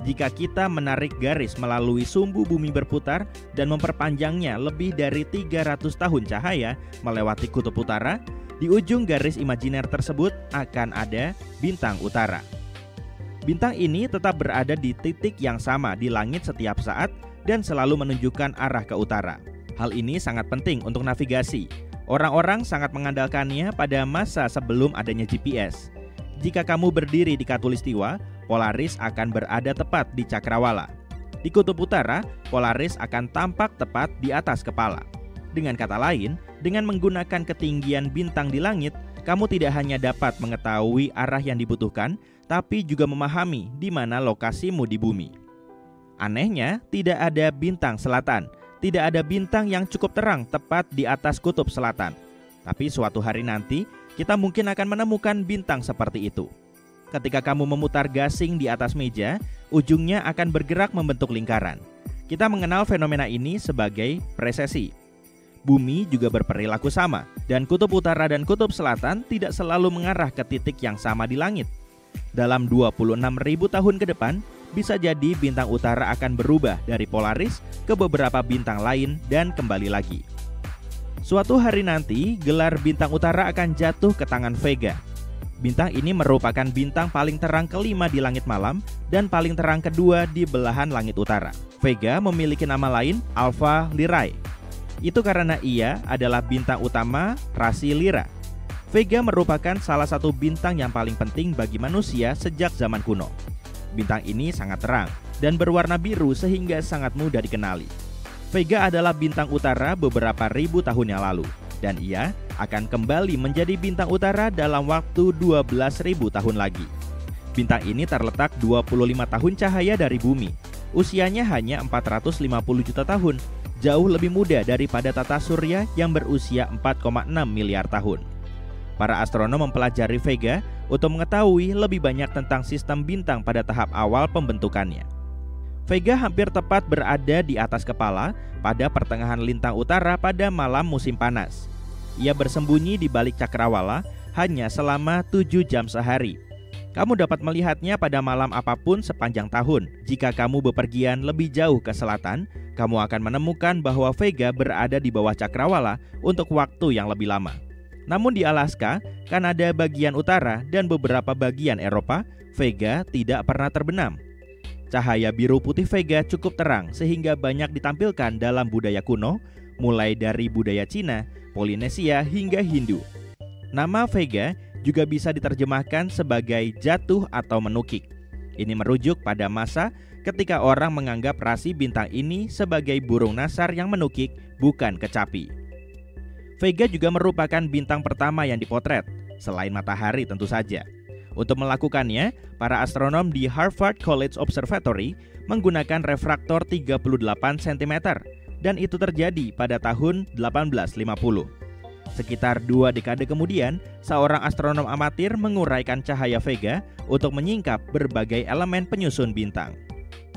Jika kita menarik garis melalui sumbu bumi berputar dan memperpanjangnya lebih dari 300 tahun cahaya melewati kutub utara, di ujung garis imajiner tersebut akan ada bintang utara. Bintang ini tetap berada di titik yang sama di langit setiap saat dan selalu menunjukkan arah ke utara. Hal ini sangat penting untuk navigasi. Orang-orang sangat mengandalkannya pada masa sebelum adanya GPS. Jika kamu berdiri di Khatulistiwa, Polaris akan berada tepat di Cakrawala. Di kutub utara, Polaris akan tampak tepat di atas kepala. Dengan kata lain, dengan menggunakan ketinggian bintang di langit, kamu tidak hanya dapat mengetahui arah yang dibutuhkan, tapi juga memahami di mana lokasimu di bumi. Anehnya, tidak ada bintang selatan. Tidak ada bintang yang cukup terang tepat di atas kutub selatan. Tapi suatu hari nanti, kita mungkin akan menemukan bintang seperti itu. Ketika kamu memutar gasing di atas meja, ujungnya akan bergerak membentuk lingkaran. Kita mengenal fenomena ini sebagai precesi. Bumi juga berperilaku sama, dan kutub utara dan kutub selatan tidak selalu mengarah ke titik yang sama di langit. Dalam 26.000 tahun ke depan, bisa jadi bintang utara akan berubah dari Polaris ke beberapa bintang lain dan kembali lagi. Suatu hari nanti, gelar bintang utara akan jatuh ke tangan Vega. Bintang ini merupakan bintang paling terang kelima di langit malam dan paling terang kedua di belahan langit utara. Vega memiliki nama lain Alpha Lyrae. Itu karena ia adalah bintang utama rasi Lyra. Vega merupakan salah satu bintang yang paling penting bagi manusia sejak zaman kuno. Bintang ini sangat terang dan berwarna biru sehingga sangat mudah dikenali. Vega adalah bintang utara beberapa ribu tahun yang lalu, dan ia akan kembali menjadi bintang utara dalam waktu 12.000 tahun lagi. Bintang ini terletak 25 tahun cahaya dari bumi. Usianya hanya 450 juta tahun, jauh lebih muda daripada tata surya yang berusia 4,6 miliar tahun. Para astronom mempelajari Vega untuk mengetahui lebih banyak tentang sistem bintang pada tahap awal pembentukannya. Vega hampir tepat berada di atas kepala pada pertengahan lintang utara pada malam musim panas. Ia bersembunyi di balik cakrawala hanya selama 7 jam sehari. Kamu dapat melihatnya pada malam apapun sepanjang tahun. Jika kamu bepergian lebih jauh ke selatan, kamu akan menemukan bahwa Vega berada di bawah cakrawala untuk waktu yang lebih lama. Namun di Alaska, Kanada bagian utara, dan beberapa bagian Eropa, Vega tidak pernah terbenam. Cahaya biru putih Vega cukup terang sehingga banyak ditampilkan dalam budaya kuno, mulai dari budaya Cina, Polinesia, hingga Hindu. Nama Vega juga bisa diterjemahkan sebagai jatuh atau menukik. Ini merujuk pada masa ketika orang menganggap rasi bintang ini sebagai burung nasar yang menukik, bukan kecapi. Vega juga merupakan bintang pertama yang dipotret, selain matahari tentu saja. Untuk melakukannya, para astronom di Harvard College Observatory menggunakan refraktor 38 cm, dan itu terjadi pada tahun 1850. Sekitar 2 dekade kemudian, seorang astronom amatir menguraikan cahaya Vega untuk menyingkap berbagai elemen penyusun bintang.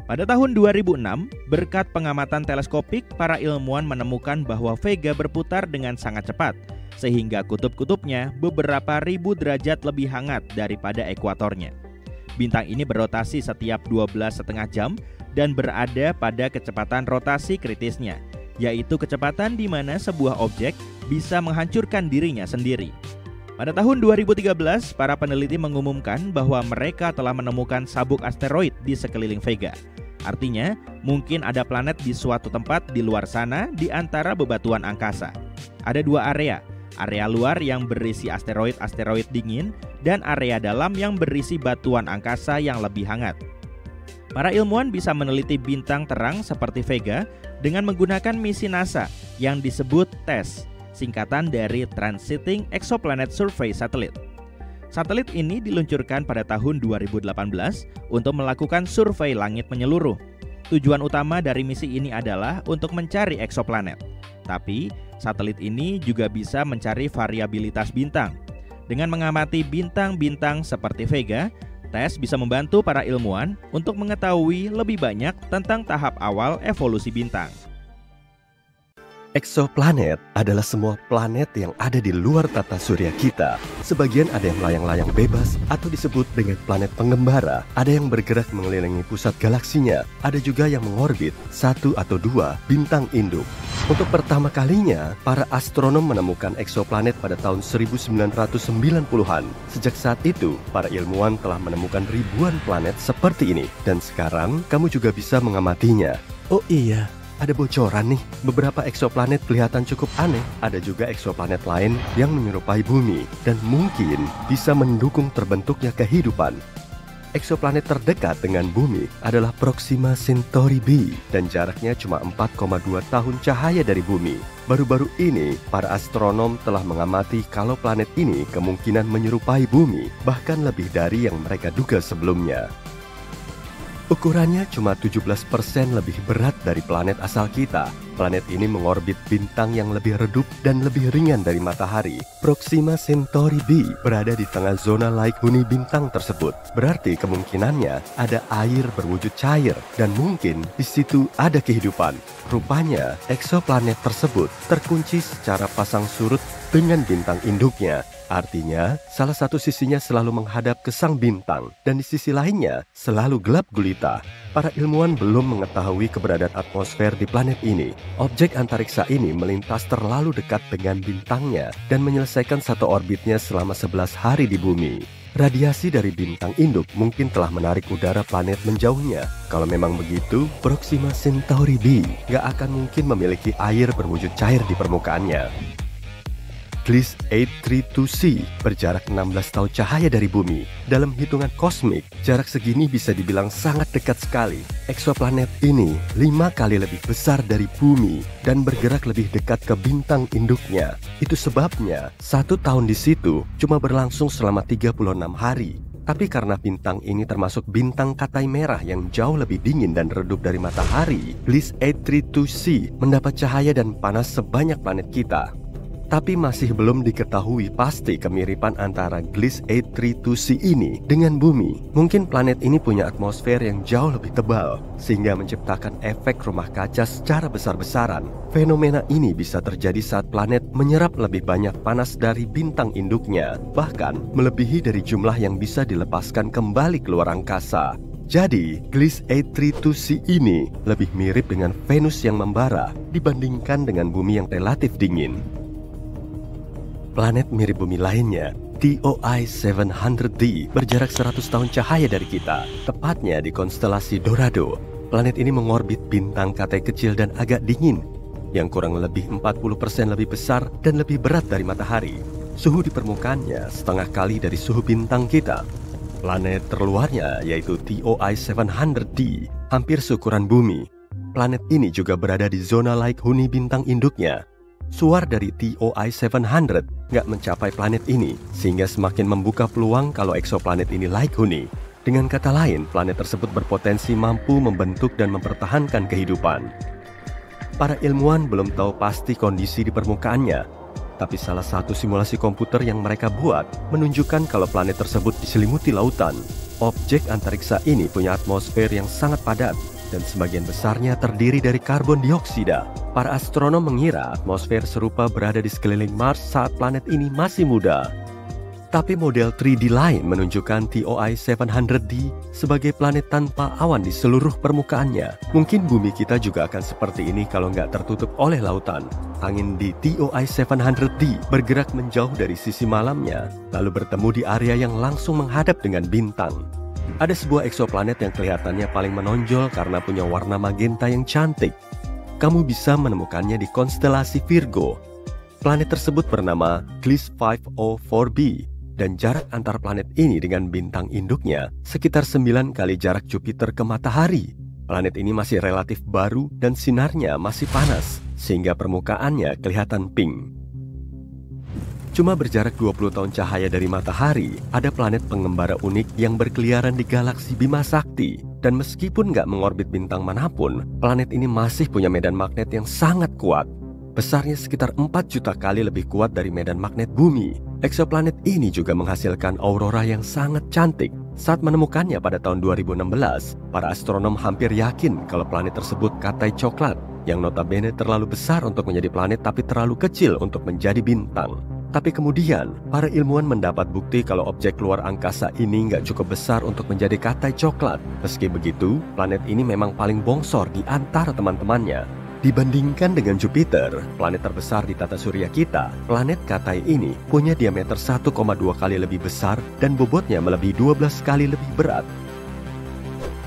Pada tahun 2006, berkat pengamatan teleskopik, para ilmuwan menemukan bahwa Vega berputar dengan sangat cepat, sehingga kutub-kutubnya beberapa ribu derajat lebih hangat daripada ekuatornya. Bintang ini berotasi setiap 12,5 jam dan berada pada kecepatan rotasi kritisnya, yaitu kecepatan di mana sebuah objek bisa menghancurkan dirinya sendiri. Pada tahun 2013, para peneliti mengumumkan bahwa mereka telah menemukan sabuk asteroid di sekeliling Vega. Artinya, mungkin ada planet di suatu tempat di luar sana di antara bebatuan angkasa. Ada 2 area luar yang berisi asteroid-asteroid dingin dan area dalam yang berisi batuan angkasa yang lebih hangat. Para ilmuwan bisa meneliti bintang terang seperti Vega dengan menggunakan misi NASA yang disebut TESS, singkatan dari Transiting Exoplanet Survey Satellite. Satelit ini diluncurkan pada tahun 2018 untuk melakukan survei langit menyeluruh. Tujuan utama dari misi ini adalah untuk mencari eksoplanet. Tapi, satelit ini juga bisa mencari variabilitas bintang. Dengan mengamati bintang-bintang seperti Vega, TESS bisa membantu para ilmuwan untuk mengetahui lebih banyak tentang tahap awal evolusi bintang. Eksoplanet adalah semua planet yang ada di luar tata surya kita. Sebagian ada yang melayang-layang bebas atau disebut dengan planet pengembara. Ada yang bergerak mengelilingi pusat galaksinya. Ada juga yang mengorbit 1 atau 2 bintang induk. Untuk pertama kalinya, para astronom menemukan eksoplanet pada tahun 1990-an. Sejak saat itu, para ilmuwan telah menemukan ribuan planet seperti ini. Dan sekarang, kamu juga bisa mengamatinya. Oh iya, ada bocoran nih, beberapa eksoplanet kelihatan cukup aneh. Ada juga eksoplanet lain yang menyerupai bumi dan mungkin bisa mendukung terbentuknya kehidupan. Eksoplanet terdekat dengan bumi adalah Proxima Centauri b dan jaraknya cuma 4,2 tahun cahaya dari bumi. Baru-baru ini, para astronom telah mengamati kalau planet ini kemungkinan menyerupai bumi, bahkan lebih dari yang mereka duga sebelumnya. Ukurannya cuma 17% lebih berat dari planet asal kita. Planet ini mengorbit bintang yang lebih redup dan lebih ringan dari matahari. Proxima Centauri b berada di tengah zona laik huni bintang tersebut. Berarti kemungkinannya ada air berwujud cair dan mungkin di situ ada kehidupan. Rupanya eksoplanet tersebut terkunci secara pasang surut dengan bintang induknya. Artinya, salah satu sisinya selalu menghadap ke sang bintang dan di sisi lainnya selalu gelap gulita. Para ilmuwan belum mengetahui keberadaan atmosfer di planet ini. Objek antariksa ini melintas terlalu dekat dengan bintangnya dan menyelesaikan satu orbitnya selama 11 hari di bumi. Radiasi dari bintang induk mungkin telah menarik udara planet menjauhnya. Kalau memang begitu, Proxima Centauri b gak akan mungkin memiliki air berwujud cair di permukaannya. Gliese 832c berjarak 16 tahun cahaya dari bumi. Dalam hitungan kosmik, jarak segini bisa dibilang sangat dekat sekali. Eksoplanet ini 5 kali lebih besar dari bumi dan bergerak lebih dekat ke bintang induknya. Itu sebabnya 1 tahun di situ cuma berlangsung selama 36 hari. Tapi karena bintang ini termasuk bintang katai merah yang jauh lebih dingin dan redup dari matahari, Gliese 832c mendapat cahaya dan panas sebanyak planet kita. Tapi masih belum diketahui pasti kemiripan antara Gliese 832c ini dengan bumi. Mungkin planet ini punya atmosfer yang jauh lebih tebal, sehingga menciptakan efek rumah kaca secara besar-besaran. Fenomena ini bisa terjadi saat planet menyerap lebih banyak panas dari bintang induknya, bahkan melebihi dari jumlah yang bisa dilepaskan kembali keluar angkasa. Jadi, Gliese 832c ini lebih mirip dengan Venus yang membara dibandingkan dengan bumi yang relatif dingin. Planet mirip bumi lainnya, TOI 700d, berjarak 100 tahun cahaya dari kita, tepatnya di konstelasi Dorado. Planet ini mengorbit bintang katai kecil dan agak dingin, yang kurang lebih 40% lebih besar dan lebih berat dari matahari. Suhu di permukaannya setengah kali dari suhu bintang kita. Planet terluarnya, yaitu TOI 700d, hampir seukuran bumi. Planet ini juga berada di zona laik huni bintang induknya. Suar dari TOI 700 nggak mencapai planet ini, sehingga semakin membuka peluang kalau eksoplanet ini laik huni. Dengan kata lain, planet tersebut berpotensi mampu membentuk dan mempertahankan kehidupan. Para ilmuwan belum tahu pasti kondisi di permukaannya, tapi salah satu simulasi komputer yang mereka buat menunjukkan kalau planet tersebut diselimuti lautan. Objek antariksa ini punya atmosfer yang sangat padat, dan sebagian besarnya terdiri dari karbon dioksida. Para astronom mengira atmosfer serupa berada di sekeliling Mars saat planet ini masih muda. Tapi model 3D lain menunjukkan TOI 700d sebagai planet tanpa awan di seluruh permukaannya. Mungkin bumi kita juga akan seperti ini kalau nggak tertutup oleh lautan. Angin di TOI 700d bergerak menjauh dari sisi malamnya, lalu bertemu di area yang langsung menghadap dengan bintang. Ada sebuah eksoplanet yang kelihatannya paling menonjol karena punya warna magenta yang cantik. Kamu bisa menemukannya di konstelasi Virgo. Planet tersebut bernama Gliese 504b, dan jarak antar planet ini dengan bintang induknya sekitar 9 kali jarak Jupiter ke matahari. Planet ini masih relatif baru dan sinarnya masih panas, sehingga permukaannya kelihatan pink. Cuma berjarak 20 tahun cahaya dari matahari, ada planet pengembara unik yang berkeliaran di galaksi Bima Sakti. Dan meskipun nggak mengorbit bintang manapun, planet ini masih punya medan magnet yang sangat kuat. Besarnya sekitar 4 juta kali lebih kuat dari medan magnet bumi. Eksoplanet ini juga menghasilkan aurora yang sangat cantik. Saat menemukannya pada tahun 2016, para astronom hampir yakin kalau planet tersebut katai coklat, yang notabene terlalu besar untuk menjadi planet tapi terlalu kecil untuk menjadi bintang. Tapi kemudian, para ilmuwan mendapat bukti kalau objek luar angkasa ini nggak cukup besar untuk menjadi katai coklat. Meski begitu, planet ini memang paling bongsor di antara teman-temannya. Dibandingkan dengan Jupiter, planet terbesar di tata surya kita, planet katai ini punya diameter 1,2 kali lebih besar dan bobotnya melebihi 12 kali lebih berat.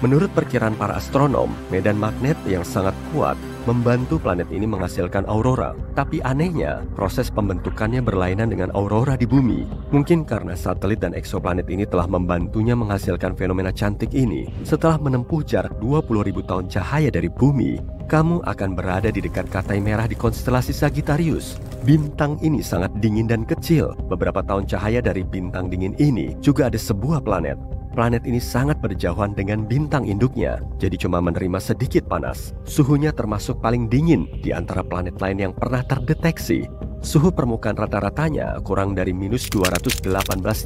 Menurut perkiraan para astronom, medan magnet yang sangat kuat membantu planet ini menghasilkan aurora. Tapi anehnya, proses pembentukannya berlainan dengan aurora di bumi. Mungkin karena satelit dan eksoplanet ini telah membantunya menghasilkan fenomena cantik ini. Setelah menempuh jarak 20.000 tahun cahaya dari bumi, kamu akan berada di dekat katai merah di konstelasi Sagittarius. Bintang ini sangat dingin dan kecil. Beberapa tahun cahaya dari bintang dingin ini juga ada sebuah planet. Planet ini sangat berjauhan dengan bintang induknya, jadi cuma menerima sedikit panas. Suhunya termasuk paling dingin di antara planet lain yang pernah terdeteksi. Suhu permukaan rata-ratanya kurang dari minus 218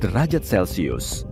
derajat Celcius.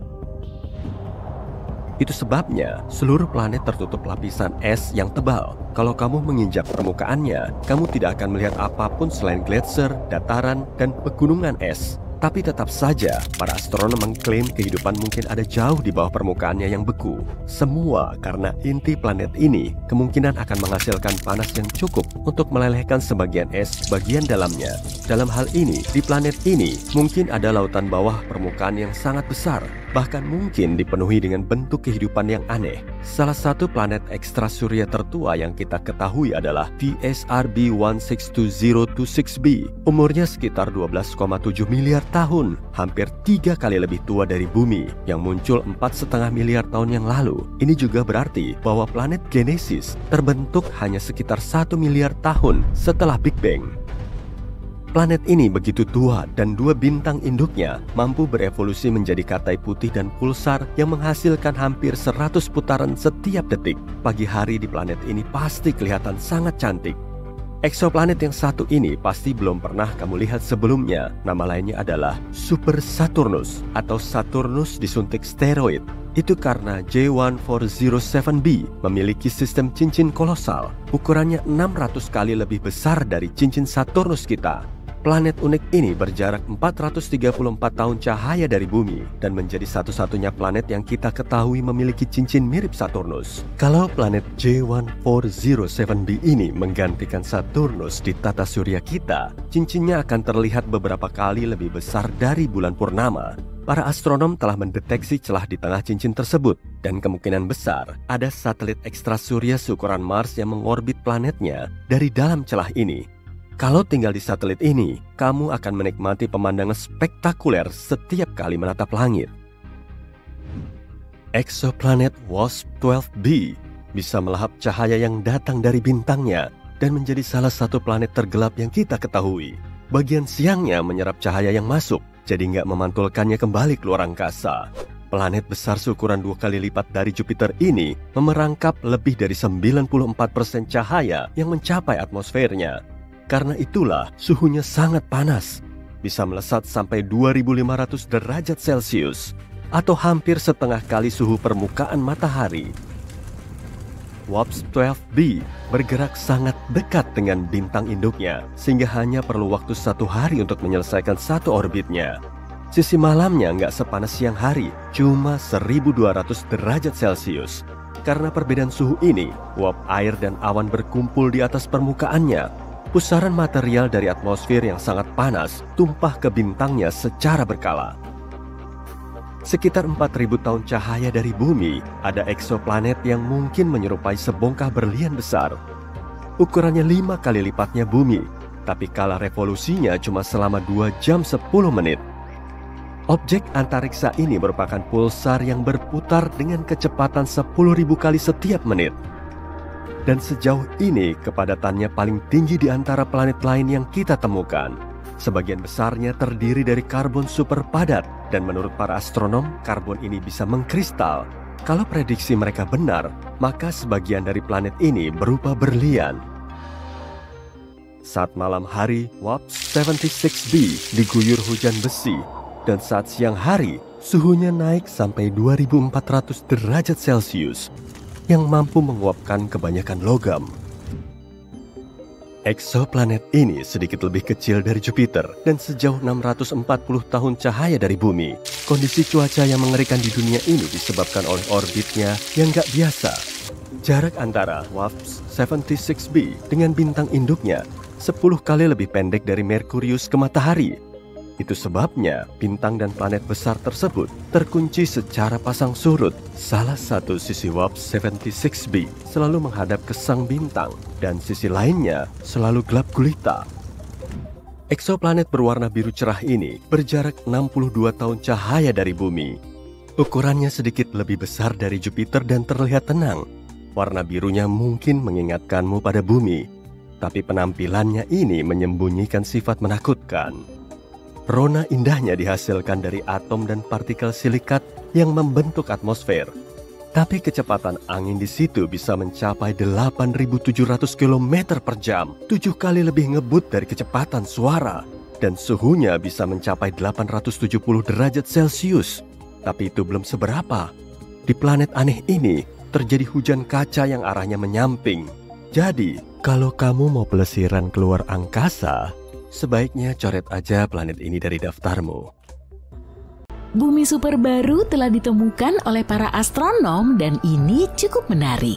Itu sebabnya seluruh planet tertutup lapisan es yang tebal. Kalau kamu menginjak permukaannya, kamu tidak akan melihat apapun selain gletser, dataran, dan pegunungan es. Tapi tetap saja, para astronom mengklaim kehidupan mungkin ada jauh di bawah permukaannya yang beku. Semua karena inti planet ini kemungkinan akan menghasilkan panas yang cukup untuk melelehkan sebagian es bagian dalamnya. Dalam hal ini, di planet ini mungkin ada lautan bawah permukaan yang sangat besar, bahkan mungkin dipenuhi dengan bentuk kehidupan yang aneh. Salah satu planet ekstrasurya tertua yang kita ketahui adalah TSRB 162026b. Umurnya sekitar 12,7 miliar tahun, hampir 3 kali lebih tua dari Bumi yang muncul 4,5 miliar tahun yang lalu. Ini juga berarti bahwa planet Genesis terbentuk hanya sekitar 1 miliar tahun setelah Big Bang. Planet ini begitu tua dan 2 bintang induknya mampu berevolusi menjadi katai putih dan pulsar yang menghasilkan hampir 100 putaran setiap detik. Pagi hari di planet ini pasti kelihatan sangat cantik. Eksoplanet yang satu ini pasti belum pernah kamu lihat sebelumnya. Nama lainnya adalah Super Saturnus atau Saturnus disuntik steroid. Itu karena J1407b memiliki sistem cincin kolosal. Ukurannya 600 kali lebih besar dari cincin Saturnus kita. Planet unik ini berjarak 434 tahun cahaya dari Bumi dan menjadi satu-satunya planet yang kita ketahui memiliki cincin mirip Saturnus. Kalau planet J1407b ini menggantikan Saturnus di tata surya kita, cincinnya akan terlihat beberapa kali lebih besar dari bulan purnama. Para astronom telah mendeteksi celah di tengah cincin tersebut dan kemungkinan besar ada satelit ekstrasurya seukuran Mars yang mengorbit planetnya dari dalam celah ini. Kalau tinggal di satelit ini, kamu akan menikmati pemandangan spektakuler setiap kali menatap langit. Eksoplanet WASP-12b bisa melahap cahaya yang datang dari bintangnya dan menjadi salah satu planet tergelap yang kita ketahui. Bagian siangnya menyerap cahaya yang masuk, jadi nggak memantulkannya kembali ke luar angkasa. Planet besar seukuran 2 kali lipat dari Jupiter ini memerangkap lebih dari 94% cahaya yang mencapai atmosfernya. Karena itulah suhunya sangat panas, bisa melesat sampai 2500 derajat Celcius atau hampir setengah kali suhu permukaan matahari. WASP-12b bergerak sangat dekat dengan bintang induknya sehingga hanya perlu waktu 1 hari untuk menyelesaikan satu orbitnya. Sisi malamnya nggak sepanas siang hari, cuma 1200 derajat Celcius. Karena perbedaan suhu ini, uap air dan awan berkumpul di atas permukaannya. Pusaran material dari atmosfer yang sangat panas tumpah ke bintangnya secara berkala. Sekitar 4000 tahun cahaya dari Bumi, ada eksoplanet yang mungkin menyerupai sebongkah berlian besar. Ukurannya 5 kali lipatnya Bumi, tapi kala revolusinya cuma selama 2 jam 10 menit. Objek antariksa ini merupakan pulsar yang berputar dengan kecepatan 10.000 kali setiap menit. Dan sejauh ini kepadatannya paling tinggi di antara planet lain yang kita temukan. Sebagian besarnya terdiri dari karbon super padat dan menurut para astronom, karbon ini bisa mengkristal. Kalau prediksi mereka benar, maka sebagian dari planet ini berupa berlian. Saat malam hari, WASP-76b diguyur hujan besi, dan saat siang hari, suhunya naik sampai 2400 derajat Celcius. Yang mampu menguapkan kebanyakan logam. Eksoplanet ini sedikit lebih kecil dari Jupiter dan sejauh 640 tahun cahaya dari Bumi. Kondisi cuaca yang mengerikan di dunia ini disebabkan oleh orbitnya yang gak biasa. Jarak antara WASP-76b dengan bintang induknya 10 kali lebih pendek dari Merkurius ke matahari. Itu sebabnya bintang dan planet besar tersebut terkunci secara pasang surut. Salah satu sisi WASP-76b selalu menghadap ke sang bintang dan sisi lainnya selalu gelap gulita. Eksoplanet berwarna biru cerah ini berjarak 62 tahun cahaya dari Bumi. Ukurannya sedikit lebih besar dari Jupiter dan terlihat tenang. Warna birunya mungkin mengingatkanmu pada Bumi, tapi penampilannya ini menyembunyikan sifat menakutkan. Rona indahnya dihasilkan dari atom dan partikel silikat yang membentuk atmosfer. Tapi kecepatan angin di situ bisa mencapai 8.700 km per jam, 7 kali lebih ngebut dari kecepatan suara. Dan suhunya bisa mencapai 870 derajat Celcius. Tapi itu belum seberapa. Di planet aneh ini, terjadi hujan kaca yang arahnya menyamping. Jadi, kalau kamu mau pelesiran keluar angkasa, sebaiknya coret aja planet ini dari daftarmu. Bumi super baru telah ditemukan oleh para astronom dan ini cukup menarik.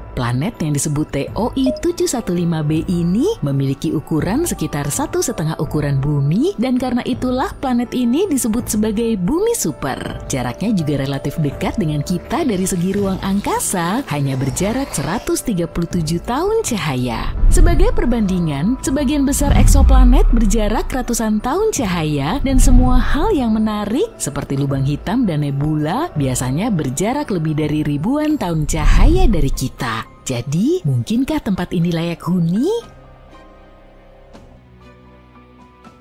Planet yang disebut TOI 715b ini memiliki ukuran sekitar 1,5 ukuran bumi dan karena itulah planet ini disebut sebagai bumi super. Jaraknya juga relatif dekat dengan kita dari segi ruang angkasa, hanya berjarak 137 tahun cahaya. Sebagai perbandingan, sebagian besar eksoplanet berjarak ratusan tahun cahaya dan semua hal yang menarik seperti lubang hitam dan nebula biasanya berjarak lebih dari ribuan tahun cahaya dari kita. Jadi, mungkinkah tempat ini layak huni?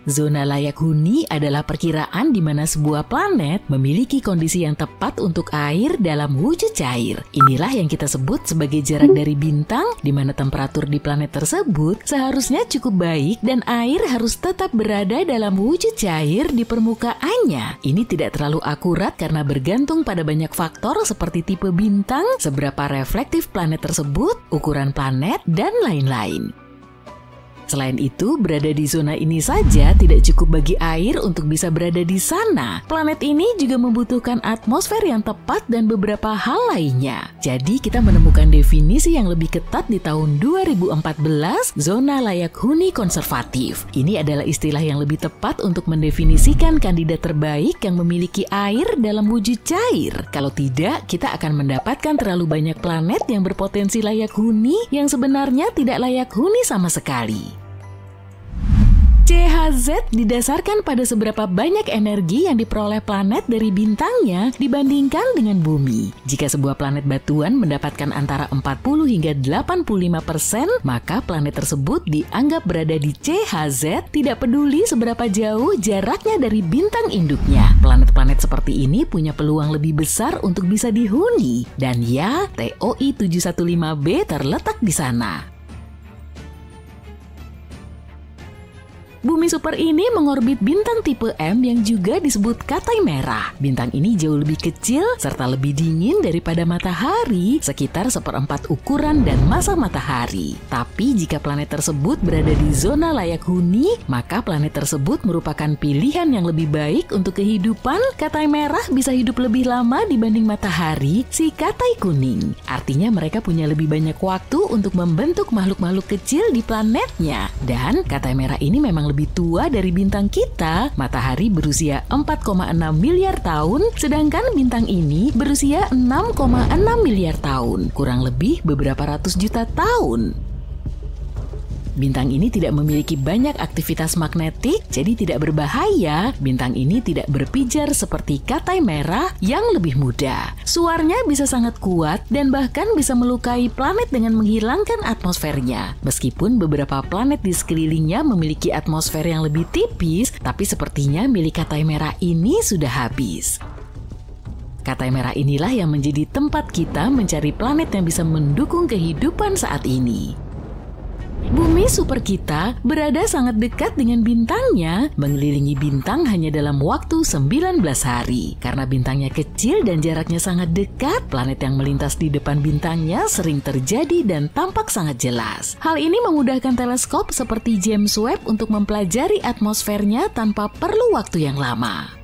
Zona layak huni adalah perkiraan di mana sebuah planet memiliki kondisi yang tepat untuk air dalam wujud cair. Inilah yang kita sebut sebagai jarak dari bintang, di mana temperatur di planet tersebut seharusnya cukup baik dan air harus tetap berada dalam wujud cair di permukaannya. Ini tidak terlalu akurat karena bergantung pada banyak faktor seperti tipe bintang, seberapa reflektif planet tersebut, ukuran planet, dan lain-lain. Selain itu, berada di zona ini saja tidak cukup bagi air untuk bisa berada di sana. Planet ini juga membutuhkan atmosfer yang tepat dan beberapa hal lainnya. Jadi, kita menemukan definisi yang lebih ketat di tahun 2014, zona layak huni konservatif. Ini adalah istilah yang lebih tepat untuk mendefinisikan kandidat terbaik yang memiliki air dalam wujud cair. Kalau tidak, kita akan mendapatkan terlalu banyak planet yang berpotensi layak huni yang sebenarnya tidak layak huni sama sekali. CHZ didasarkan pada seberapa banyak energi yang diperoleh planet dari bintangnya dibandingkan dengan bumi. Jika sebuah planet batuan mendapatkan antara 40 hingga 85%, maka planet tersebut dianggap berada di CHZ, tidak peduli seberapa jauh jaraknya dari bintang induknya. Planet-planet seperti ini punya peluang lebih besar untuk bisa dihuni. Dan ya, TOI 715b terletak di sana. Bumi super ini mengorbit bintang tipe M yang juga disebut Katai Merah. Bintang ini jauh lebih kecil serta lebih dingin daripada matahari, sekitar 1/4 ukuran dan massa matahari. Tapi jika planet tersebut berada di zona layak huni, maka planet tersebut merupakan pilihan yang lebih baik untuk kehidupan. Katai Merah bisa hidup lebih lama dibanding matahari, si Katai Kuning. Artinya mereka punya lebih banyak waktu untuk membentuk makhluk-makhluk kecil di planetnya. Dan Katai Merah ini memang lebih tua dari bintang kita. Matahari berusia 4,6 miliar tahun, sedangkan bintang ini berusia 6,6 miliar tahun, kurang lebih beberapa ratus juta tahun. Bintang ini tidak memiliki banyak aktivitas magnetik, jadi tidak berbahaya. Bintang ini tidak berpijar seperti Katai Merah yang lebih muda. Suaranya bisa sangat kuat dan bahkan bisa melukai planet dengan menghilangkan atmosfernya. Meskipun beberapa planet di sekelilingnya memiliki atmosfer yang lebih tipis, tapi sepertinya milik Katai Merah ini sudah habis. Katai Merah inilah yang menjadi tempat kita mencari planet yang bisa mendukung kehidupan saat ini. Bumi super kita berada sangat dekat dengan bintangnya, mengelilingi bintang hanya dalam waktu 19 hari. Karena bintangnya kecil dan jaraknya sangat dekat, planet yang melintas di depan bintangnya sering terjadi dan tampak sangat jelas. Hal ini memudahkan teleskop seperti James Webb untuk mempelajari atmosfernya tanpa perlu waktu yang lama.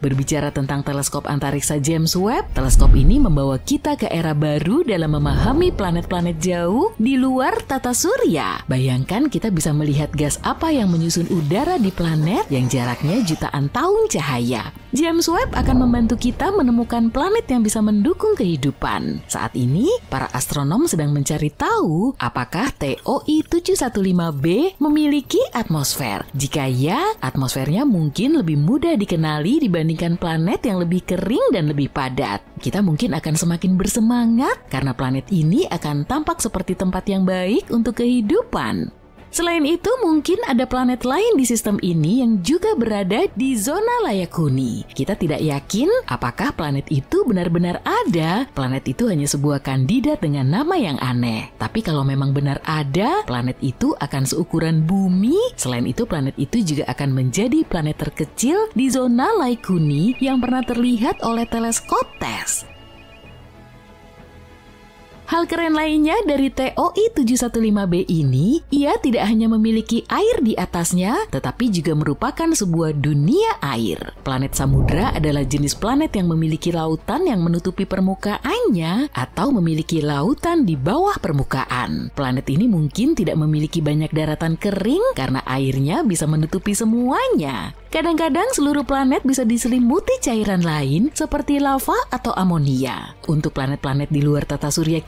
Berbicara tentang teleskop antariksa James Webb, teleskop ini membawa kita ke era baru dalam memahami planet-planet jauh di luar tata surya. Bayangkan kita bisa melihat gas apa yang menyusun udara di planet yang jaraknya jutaan tahun cahaya. James Webb akan membantu kita menemukan planet yang bisa mendukung kehidupan. Saat ini, para astronom sedang mencari tahu apakah TOI 715b memiliki atmosfer. Jika ya, atmosfernya mungkin lebih mudah dikenali dibandingkan planet yang lebih kering dan lebih padat. Kita mungkin akan semakin bersemangat karena planet ini akan tampak seperti tempat yang baik untuk kehidupan. Selain itu, mungkin ada planet lain di sistem ini yang juga berada di zona layak huni. Kita tidak yakin apakah planet itu benar-benar ada. Planet itu hanya sebuah kandidat dengan nama yang aneh. Tapi kalau memang benar ada, planet itu akan seukuran bumi. Selain itu, planet itu juga akan menjadi planet terkecil di zona layak huni yang pernah terlihat oleh teleskop TESS. Hal keren lainnya dari TOI 715b ini, ia tidak hanya memiliki air di atasnya, tetapi juga merupakan sebuah dunia air. Planet samudra adalah jenis planet yang memiliki lautan yang menutupi permukaannya atau memiliki lautan di bawah permukaan. Planet ini mungkin tidak memiliki banyak daratan kering karena airnya bisa menutupi semuanya. Kadang-kadang seluruh planet bisa diselimuti cairan lain seperti lava atau amonia. Untuk planet-planet di luar tata surya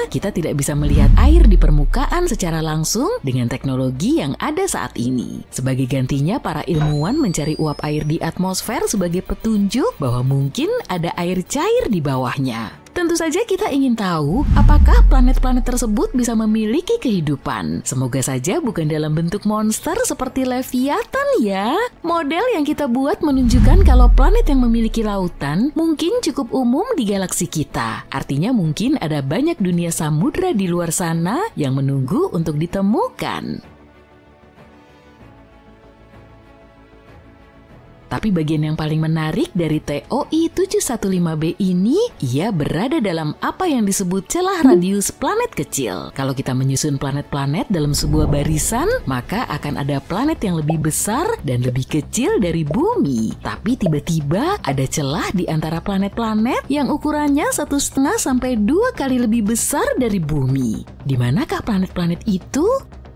kita tidak bisa melihat air di permukaan secara langsung dengan teknologi yang ada saat ini. Sebagai gantinya, para ilmuwan mencari uap air di atmosfer sebagai petunjuk bahwa mungkin ada air cair di bawahnya. Tentu saja kita ingin tahu apakah planet-planet tersebut bisa memiliki kehidupan. Semoga saja bukan dalam bentuk monster seperti Leviathan ya. Model yang kita buat menunjukkan kalau planet yang memiliki lautan mungkin cukup umum di galaksi kita. Artinya mungkin ada banyak dunia samudra di luar sana yang menunggu untuk ditemukan. Tapi bagian yang paling menarik dari TOI 715b ini, ia berada dalam apa yang disebut celah radius planet kecil. Kalau kita menyusun planet-planet dalam sebuah barisan, maka akan ada planet yang lebih besar dan lebih kecil dari bumi. Tapi tiba-tiba ada celah di antara planet-planet yang ukurannya 1,5 sampai 2 kali lebih besar dari bumi. Di manakah planet-planet itu?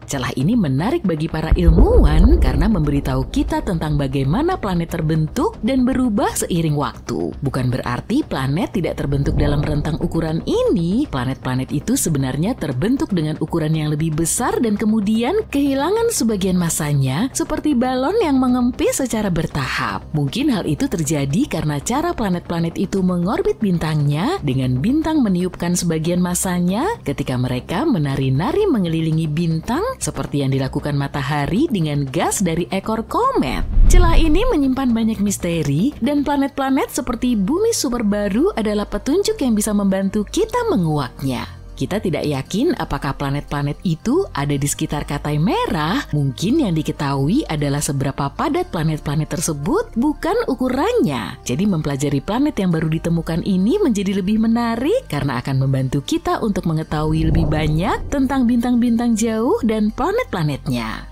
Celah ini menarik bagi para ilmuwan karena memberitahu kita tentang bagaimana planet terbentuk dan berubah seiring waktu. Bukan berarti planet tidak terbentuk dalam rentang ukuran ini. Planet-planet itu sebenarnya terbentuk dengan ukuran yang lebih besar dan kemudian kehilangan sebagian masanya seperti balon yang mengempis secara bertahap. Mungkin hal itu terjadi karena cara planet-planet itu mengorbit bintangnya dengan bintang meniupkan sebagian masanya ketika mereka menari-nari mengelilingi bintang seperti yang dilakukan matahari dengan gas dari ekor komet. Celah ini menyimpan banyak misteri dan planet-planet seperti bumi super baru adalah petunjuk yang bisa membantu kita menguaknya. Kita tidak yakin apakah planet-planet itu ada di sekitar Katai Merah. Mungkin yang diketahui adalah seberapa padat planet-planet tersebut, bukan ukurannya. Jadi mempelajari planet yang baru ditemukan ini menjadi lebih menarik karena akan membantu kita untuk mengetahui lebih banyak tentang bintang-bintang jauh dan planet-planetnya.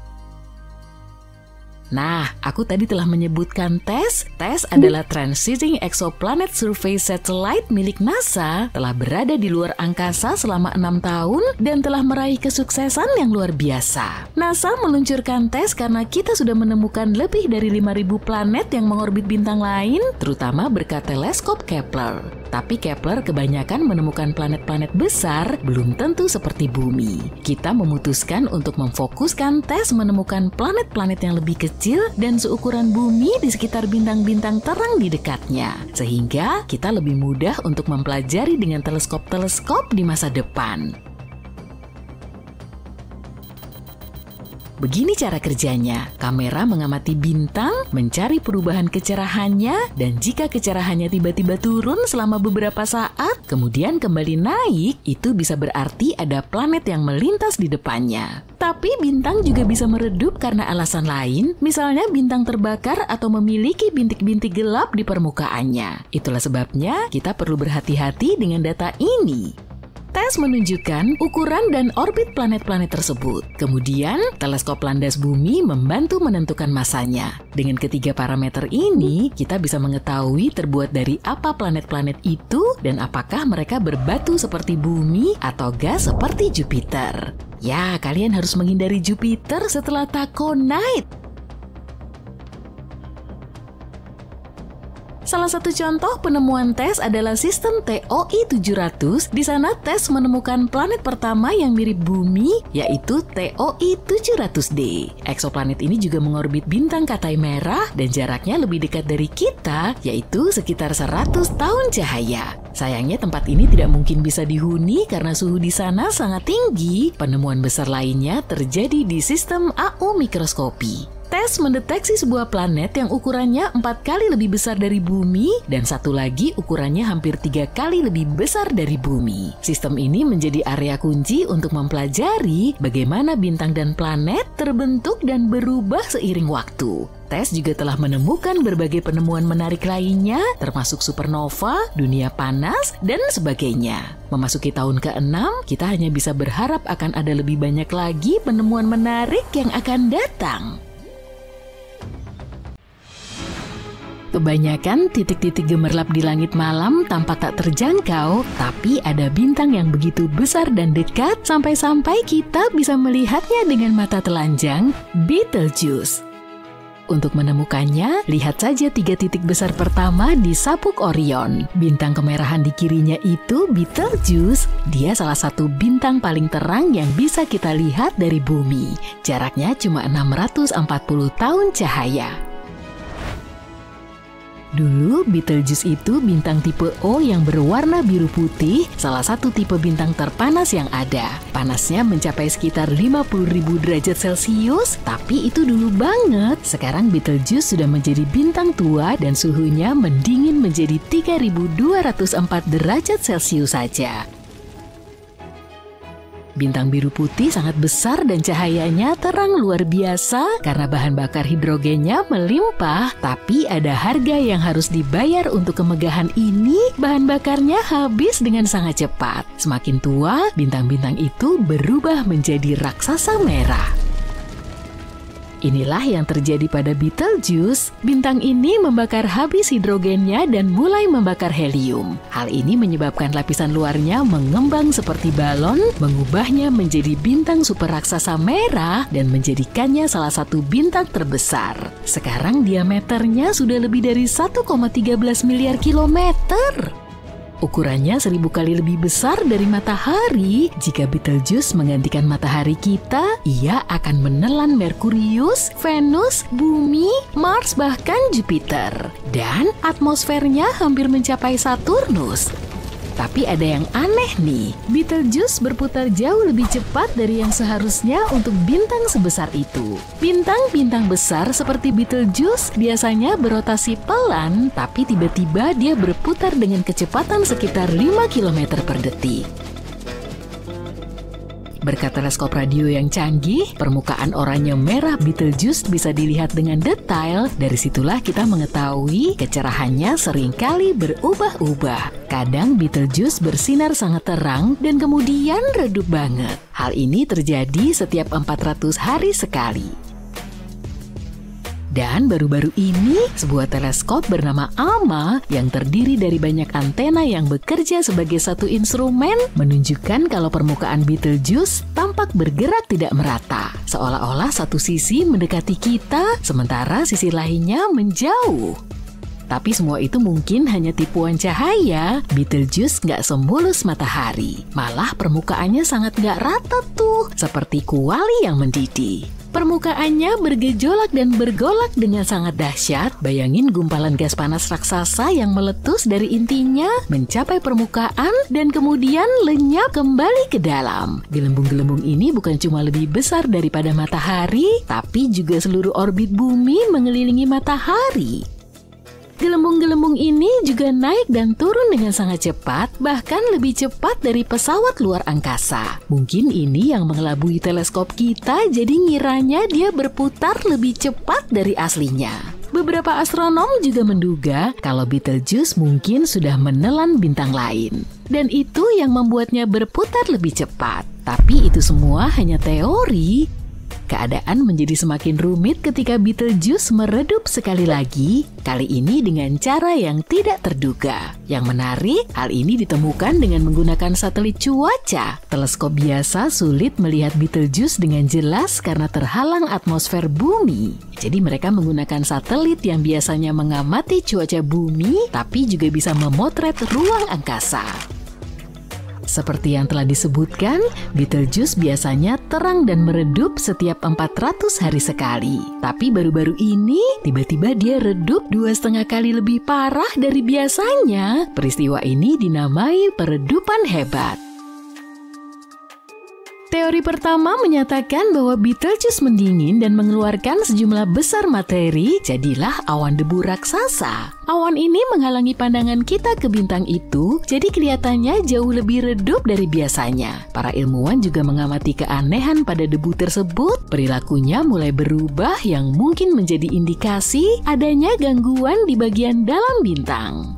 Nah, aku tadi telah menyebutkan TESS. TESS adalah Transiting Exoplanet Survey Satellite milik NASA, telah berada di luar angkasa selama 6 tahun dan telah meraih kesuksesan yang luar biasa. NASA meluncurkan TESS karena kita sudah menemukan lebih dari 5.000 planet yang mengorbit bintang lain, terutama berkat teleskop Kepler. Tapi Kepler kebanyakan menemukan planet-planet besar, belum tentu seperti bumi. Kita memutuskan untuk memfokuskan TESS menemukan planet-planet yang lebih kecil dan seukuran bumi di sekitar bintang-bintang terang di dekatnya. Sehingga kita lebih mudah untuk mempelajari dengan teleskop-teleskop di masa depan. Begini cara kerjanya. Kamera mengamati bintang, mencari perubahan kecerahannya, dan jika kecerahannya tiba-tiba turun selama beberapa saat, kemudian kembali naik, itu bisa berarti ada planet yang melintas di depannya. Tapi bintang juga bisa meredup karena alasan lain, misalnya bintang terbakar atau memiliki bintik-bintik gelap di permukaannya. Itulah sebabnya kita perlu berhati-hati dengan data ini. TESS menunjukkan ukuran dan orbit planet-planet tersebut. Kemudian, teleskop landas bumi membantu menentukan masanya. Dengan ketiga parameter ini, kita bisa mengetahui terbuat dari apa planet-planet itu dan apakah mereka berbatu seperti bumi atau gas seperti Jupiter. Ya, kalian harus menghindari Jupiter setelah taconite. Salah satu contoh penemuan TESS adalah sistem TOI 700. Di sana TESS menemukan planet pertama yang mirip Bumi, yaitu TOI 700D. Eksoplanet ini juga mengorbit bintang Katai Merah dan jaraknya lebih dekat dari kita, yaitu sekitar 100 tahun cahaya. Sayangnya tempat ini tidak mungkin bisa dihuni karena suhu di sana sangat tinggi. Penemuan besar lainnya terjadi di sistem AU mikroskopi. TESS mendeteksi sebuah planet yang ukurannya 4 kali lebih besar dari Bumi dan satu lagi ukurannya hampir 3 kali lebih besar dari Bumi. Sistem ini menjadi area kunci untuk mempelajari bagaimana bintang dan planet terbentuk dan berubah seiring waktu. TESS juga telah menemukan berbagai penemuan menarik lainnya, termasuk supernova, dunia panas, dan sebagainya. Memasuki tahun ke-6, kita hanya bisa berharap akan ada lebih banyak lagi penemuan menarik yang akan datang. Kebanyakan titik-titik gemerlap di langit malam tampak tak terjangkau, tapi ada bintang yang begitu besar dan dekat sampai-sampai kita bisa melihatnya dengan mata telanjang, Betelgeuse. Untuk menemukannya, lihat saja 3 titik besar pertama di Sabuk Orion. Bintang kemerahan di kirinya itu Betelgeuse. Dia salah satu bintang paling terang yang bisa kita lihat dari Bumi. Jaraknya cuma 640 tahun cahaya. Dulu Betelgeuse itu bintang tipe O yang berwarna biru putih, salah satu tipe bintang terpanas yang ada. Panasnya mencapai sekitar 50.000 derajat Celcius, tapi itu dulu banget. Sekarang Betelgeuse sudah menjadi bintang tua dan suhunya mendingin menjadi 3.204 derajat Celcius saja. Bintang biru putih sangat besar dan cahayanya terang luar biasa karena bahan bakar hidrogennya melimpah. Tapi ada harga yang harus dibayar untuk kemegahan ini. Bahan bakarnya habis dengan sangat cepat. Semakin tua, bintang-bintang itu berubah menjadi raksasa merah. Inilah yang terjadi pada Betelgeuse. Bintang ini membakar habis hidrogennya dan mulai membakar helium. Hal ini menyebabkan lapisan luarnya mengembang seperti balon, mengubahnya menjadi bintang super raksasa merah dan menjadikannya salah satu bintang terbesar. Sekarang diameternya sudah lebih dari 1,13 miliar kilometer. Ukurannya 1000 kali lebih besar dari matahari. Jika Betelgeuse menggantikan matahari kita, ia akan menelan Merkurius, Venus, Bumi, Mars, bahkan Jupiter. Dan atmosfernya hampir mencapai Saturnus. Tapi ada yang aneh nih, Betelgeuse berputar jauh lebih cepat dari yang seharusnya untuk bintang sebesar itu. Bintang-bintang besar seperti Betelgeuse biasanya berotasi pelan, tapi tiba-tiba dia berputar dengan kecepatan sekitar 5 km per detik. Berkat teleskop radio yang canggih, permukaan oranye merah Betelgeuse bisa dilihat dengan detail. Dari situlah kita mengetahui kecerahannya seringkali berubah-ubah. Kadang Betelgeuse bersinar sangat terang dan kemudian redup banget. Hal ini terjadi setiap 400 hari sekali. Dan baru-baru ini, sebuah teleskop bernama AMA yang terdiri dari banyak antena yang bekerja sebagai satu instrumen menunjukkan kalau permukaan Betelgeuse tampak bergerak tidak merata. Seolah-olah satu sisi mendekati kita, sementara sisi lainnya menjauh. Tapi semua itu mungkin hanya tipuan cahaya. Betelgeuse nggak semulus matahari. Malah permukaannya sangat nggak rata tuh, seperti kuali yang mendidih. Permukaannya bergejolak dan bergolak dengan sangat dahsyat. Bayangin gumpalan gas panas raksasa yang meletus dari intinya, mencapai permukaan, dan kemudian lenyap kembali ke dalam. Gelembung-gelembung ini bukan cuma lebih besar daripada matahari, tapi juga seluruh orbit bumi mengelilingi matahari. Gelembung-gelembung ini juga naik dan turun dengan sangat cepat, bahkan lebih cepat dari pesawat luar angkasa. Mungkin ini yang mengelabui teleskop kita, jadi ngiranya dia berputar lebih cepat dari aslinya. Beberapa astronom juga menduga kalau Betelgeuse mungkin sudah menelan bintang lain. Dan itu yang membuatnya berputar lebih cepat. Tapi itu semua hanya teori. Keadaan menjadi semakin rumit ketika Betelgeuse meredup sekali lagi, kali ini dengan cara yang tidak terduga. Yang menarik, hal ini ditemukan dengan menggunakan satelit cuaca. Teleskop biasa sulit melihat Betelgeuse dengan jelas karena terhalang atmosfer bumi. Jadi mereka menggunakan satelit yang biasanya mengamati cuaca bumi, tapi juga bisa memotret ruang angkasa. Seperti yang telah disebutkan, Betelgeuse biasanya terang dan meredup setiap 400 hari sekali. Tapi baru-baru ini, tiba-tiba dia redup 2,5 kali lebih parah dari biasanya. Peristiwa ini dinamai peredupan hebat. Teori pertama menyatakan bahwa Betelgeuse mendingin dan mengeluarkan sejumlah besar materi, jadilah awan debu raksasa. Awan ini menghalangi pandangan kita ke bintang itu, jadi kelihatannya jauh lebih redup dari biasanya. Para ilmuwan juga mengamati keanehan pada debu tersebut, perilakunya mulai berubah yang mungkin menjadi indikasi adanya gangguan di bagian dalam bintang.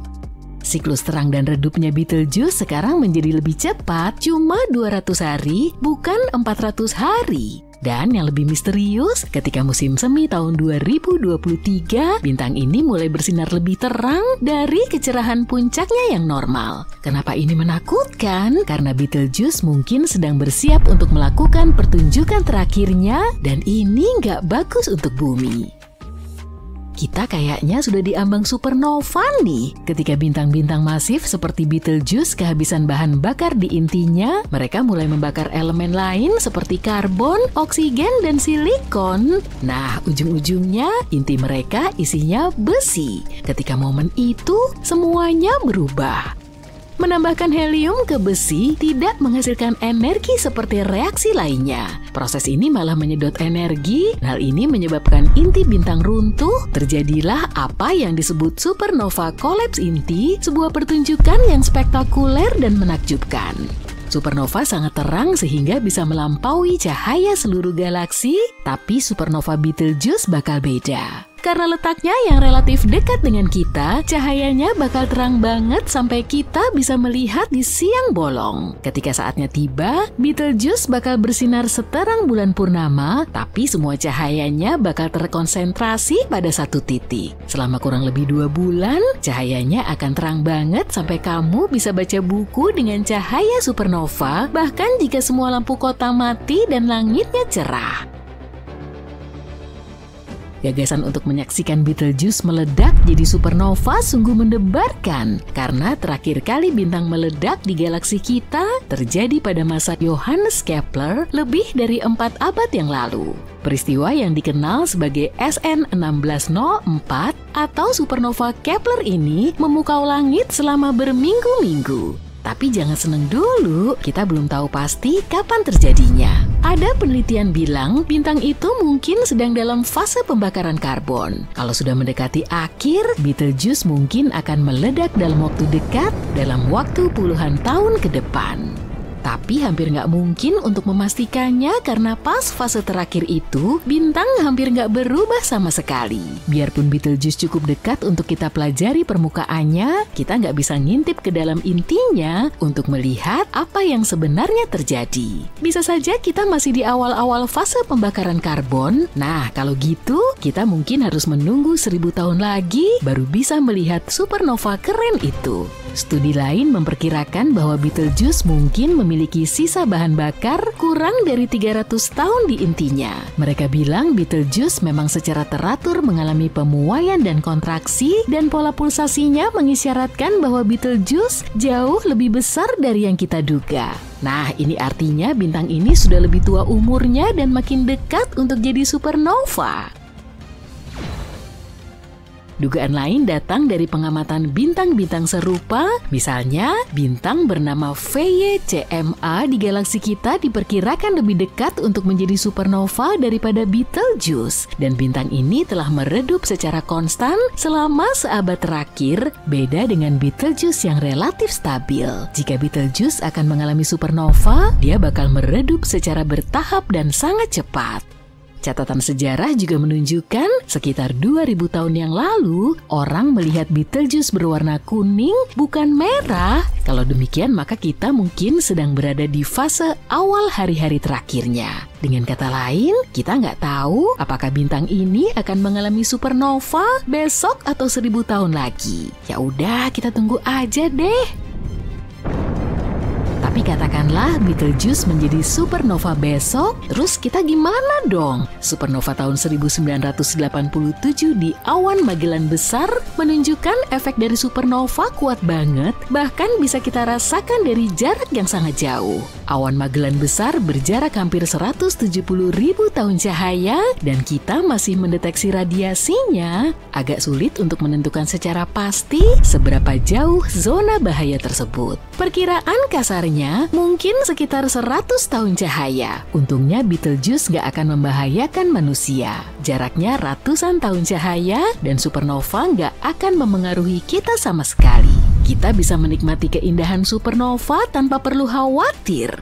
Siklus terang dan redupnya Betelgeuse sekarang menjadi lebih cepat, cuma 200 hari, bukan 400 hari. Dan yang lebih misterius, ketika musim semi tahun 2023, bintang ini mulai bersinar lebih terang dari kecerahan puncaknya yang normal. Kenapa ini menakutkan? Karena Betelgeuse mungkin sedang bersiap untuk melakukan pertunjukan terakhirnya, dan ini nggak bagus untuk bumi. Kita kayaknya sudah diambang supernova nih. Ketika bintang-bintang masif seperti Betelgeuse kehabisan bahan bakar di intinya, mereka mulai membakar elemen lain seperti karbon, oksigen, dan silikon. Nah, ujung-ujungnya inti mereka isinya besi. Ketika momen itu, semuanya berubah. Menambahkan helium ke besi tidak menghasilkan energi seperti reaksi lainnya. Proses ini malah menyedot energi. Hal ini menyebabkan inti bintang runtuh. Terjadilah apa yang disebut supernova kolaps inti, sebuah pertunjukan yang spektakuler dan menakjubkan. Supernova sangat terang sehingga bisa melampaui cahaya seluruh galaksi, tapi supernova Betelgeuse bakal beda. Karena letaknya yang relatif dekat dengan kita, cahayanya bakal terang banget sampai kita bisa melihat di siang bolong. Ketika saatnya tiba, Betelgeuse bakal bersinar seterang bulan purnama, tapi semua cahayanya bakal terkonsentrasi pada satu titik. Selama kurang lebih 2 bulan, cahayanya akan terang banget sampai kamu bisa baca buku dengan cahaya supernova, bahkan jika semua lampu kota mati dan langitnya cerah. Gagasan untuk menyaksikan Betelgeuse meledak jadi supernova sungguh mendebarkan, karena terakhir kali bintang meledak di galaksi kita terjadi pada masa Johannes Kepler lebih dari 4 abad yang lalu. Peristiwa yang dikenal sebagai SN 1604 atau supernova Kepler ini memukau langit selama berminggu-minggu. Tapi jangan seneng dulu, kita belum tahu pasti kapan terjadinya. Ada penelitian bilang bintang itu mungkin sedang dalam fase pembakaran karbon. Kalau sudah mendekati akhir, Betelgeuse mungkin akan meledak dalam waktu dekat, dalam waktu puluhan tahun ke depan. Tapi hampir nggak mungkin untuk memastikannya karena pas fase terakhir itu, bintang hampir nggak berubah sama sekali. Biarpun Betelgeuse cukup dekat untuk kita pelajari permukaannya, kita nggak bisa ngintip ke dalam intinya untuk melihat apa yang sebenarnya terjadi. Bisa saja kita masih di awal-awal fase pembakaran karbon. Nah, kalau gitu, kita mungkin harus menunggu 1000 tahun lagi baru bisa melihat supernova keren itu. Studi lain memperkirakan bahwa Betelgeuse mungkin memiliki sisa bahan bakar kurang dari 300 tahun di intinya. Mereka bilang Betelgeuse memang secara teratur mengalami pemuaian dan kontraksi, dan pola pulsasinya mengisyaratkan bahwa Betelgeuse jauh lebih besar dari yang kita duga. Nah, ini artinya bintang ini sudah lebih tua umurnya dan makin dekat untuk jadi supernova. Dugaan lain datang dari pengamatan bintang-bintang serupa, misalnya bintang bernama VY-CMA di galaksi kita diperkirakan lebih dekat untuk menjadi supernova daripada Betelgeuse, dan bintang ini telah meredup secara konstan selama seabad terakhir, beda dengan Betelgeuse yang relatif stabil. Jika Betelgeuse akan mengalami supernova, dia bakal meredup secara bertahap dan sangat cepat. Catatan sejarah juga menunjukkan sekitar 2000 tahun yang lalu, orang melihat Betelgeuse berwarna kuning bukan merah. Kalau demikian maka kita mungkin sedang berada di fase awal hari-hari terakhirnya. Dengan kata lain, kita nggak tahu apakah bintang ini akan mengalami supernova besok atau 1000 tahun lagi. Ya udah, kita tunggu aja deh. Tapi katakanlah Betelgeuse menjadi supernova besok, terus kita gimana dong? Supernova tahun 1987 di awan Magellan Besar menunjukkan efek dari supernova kuat banget, bahkan bisa kita rasakan dari jarak yang sangat jauh. Awan Magellan Besar berjarak hampir 170.000 tahun cahaya dan kita masih mendeteksi radiasinya. Agak sulit untuk menentukan secara pasti seberapa jauh zona bahaya tersebut. Perkiraan kasarnya mungkin sekitar 100 tahun cahaya. Untungnya Betelgeuse gak akan membahayakan manusia. Jaraknya ratusan tahun cahaya dan supernova gak akan memengaruhi kita sama sekali. Kita bisa menikmati keindahan supernova tanpa perlu khawatir.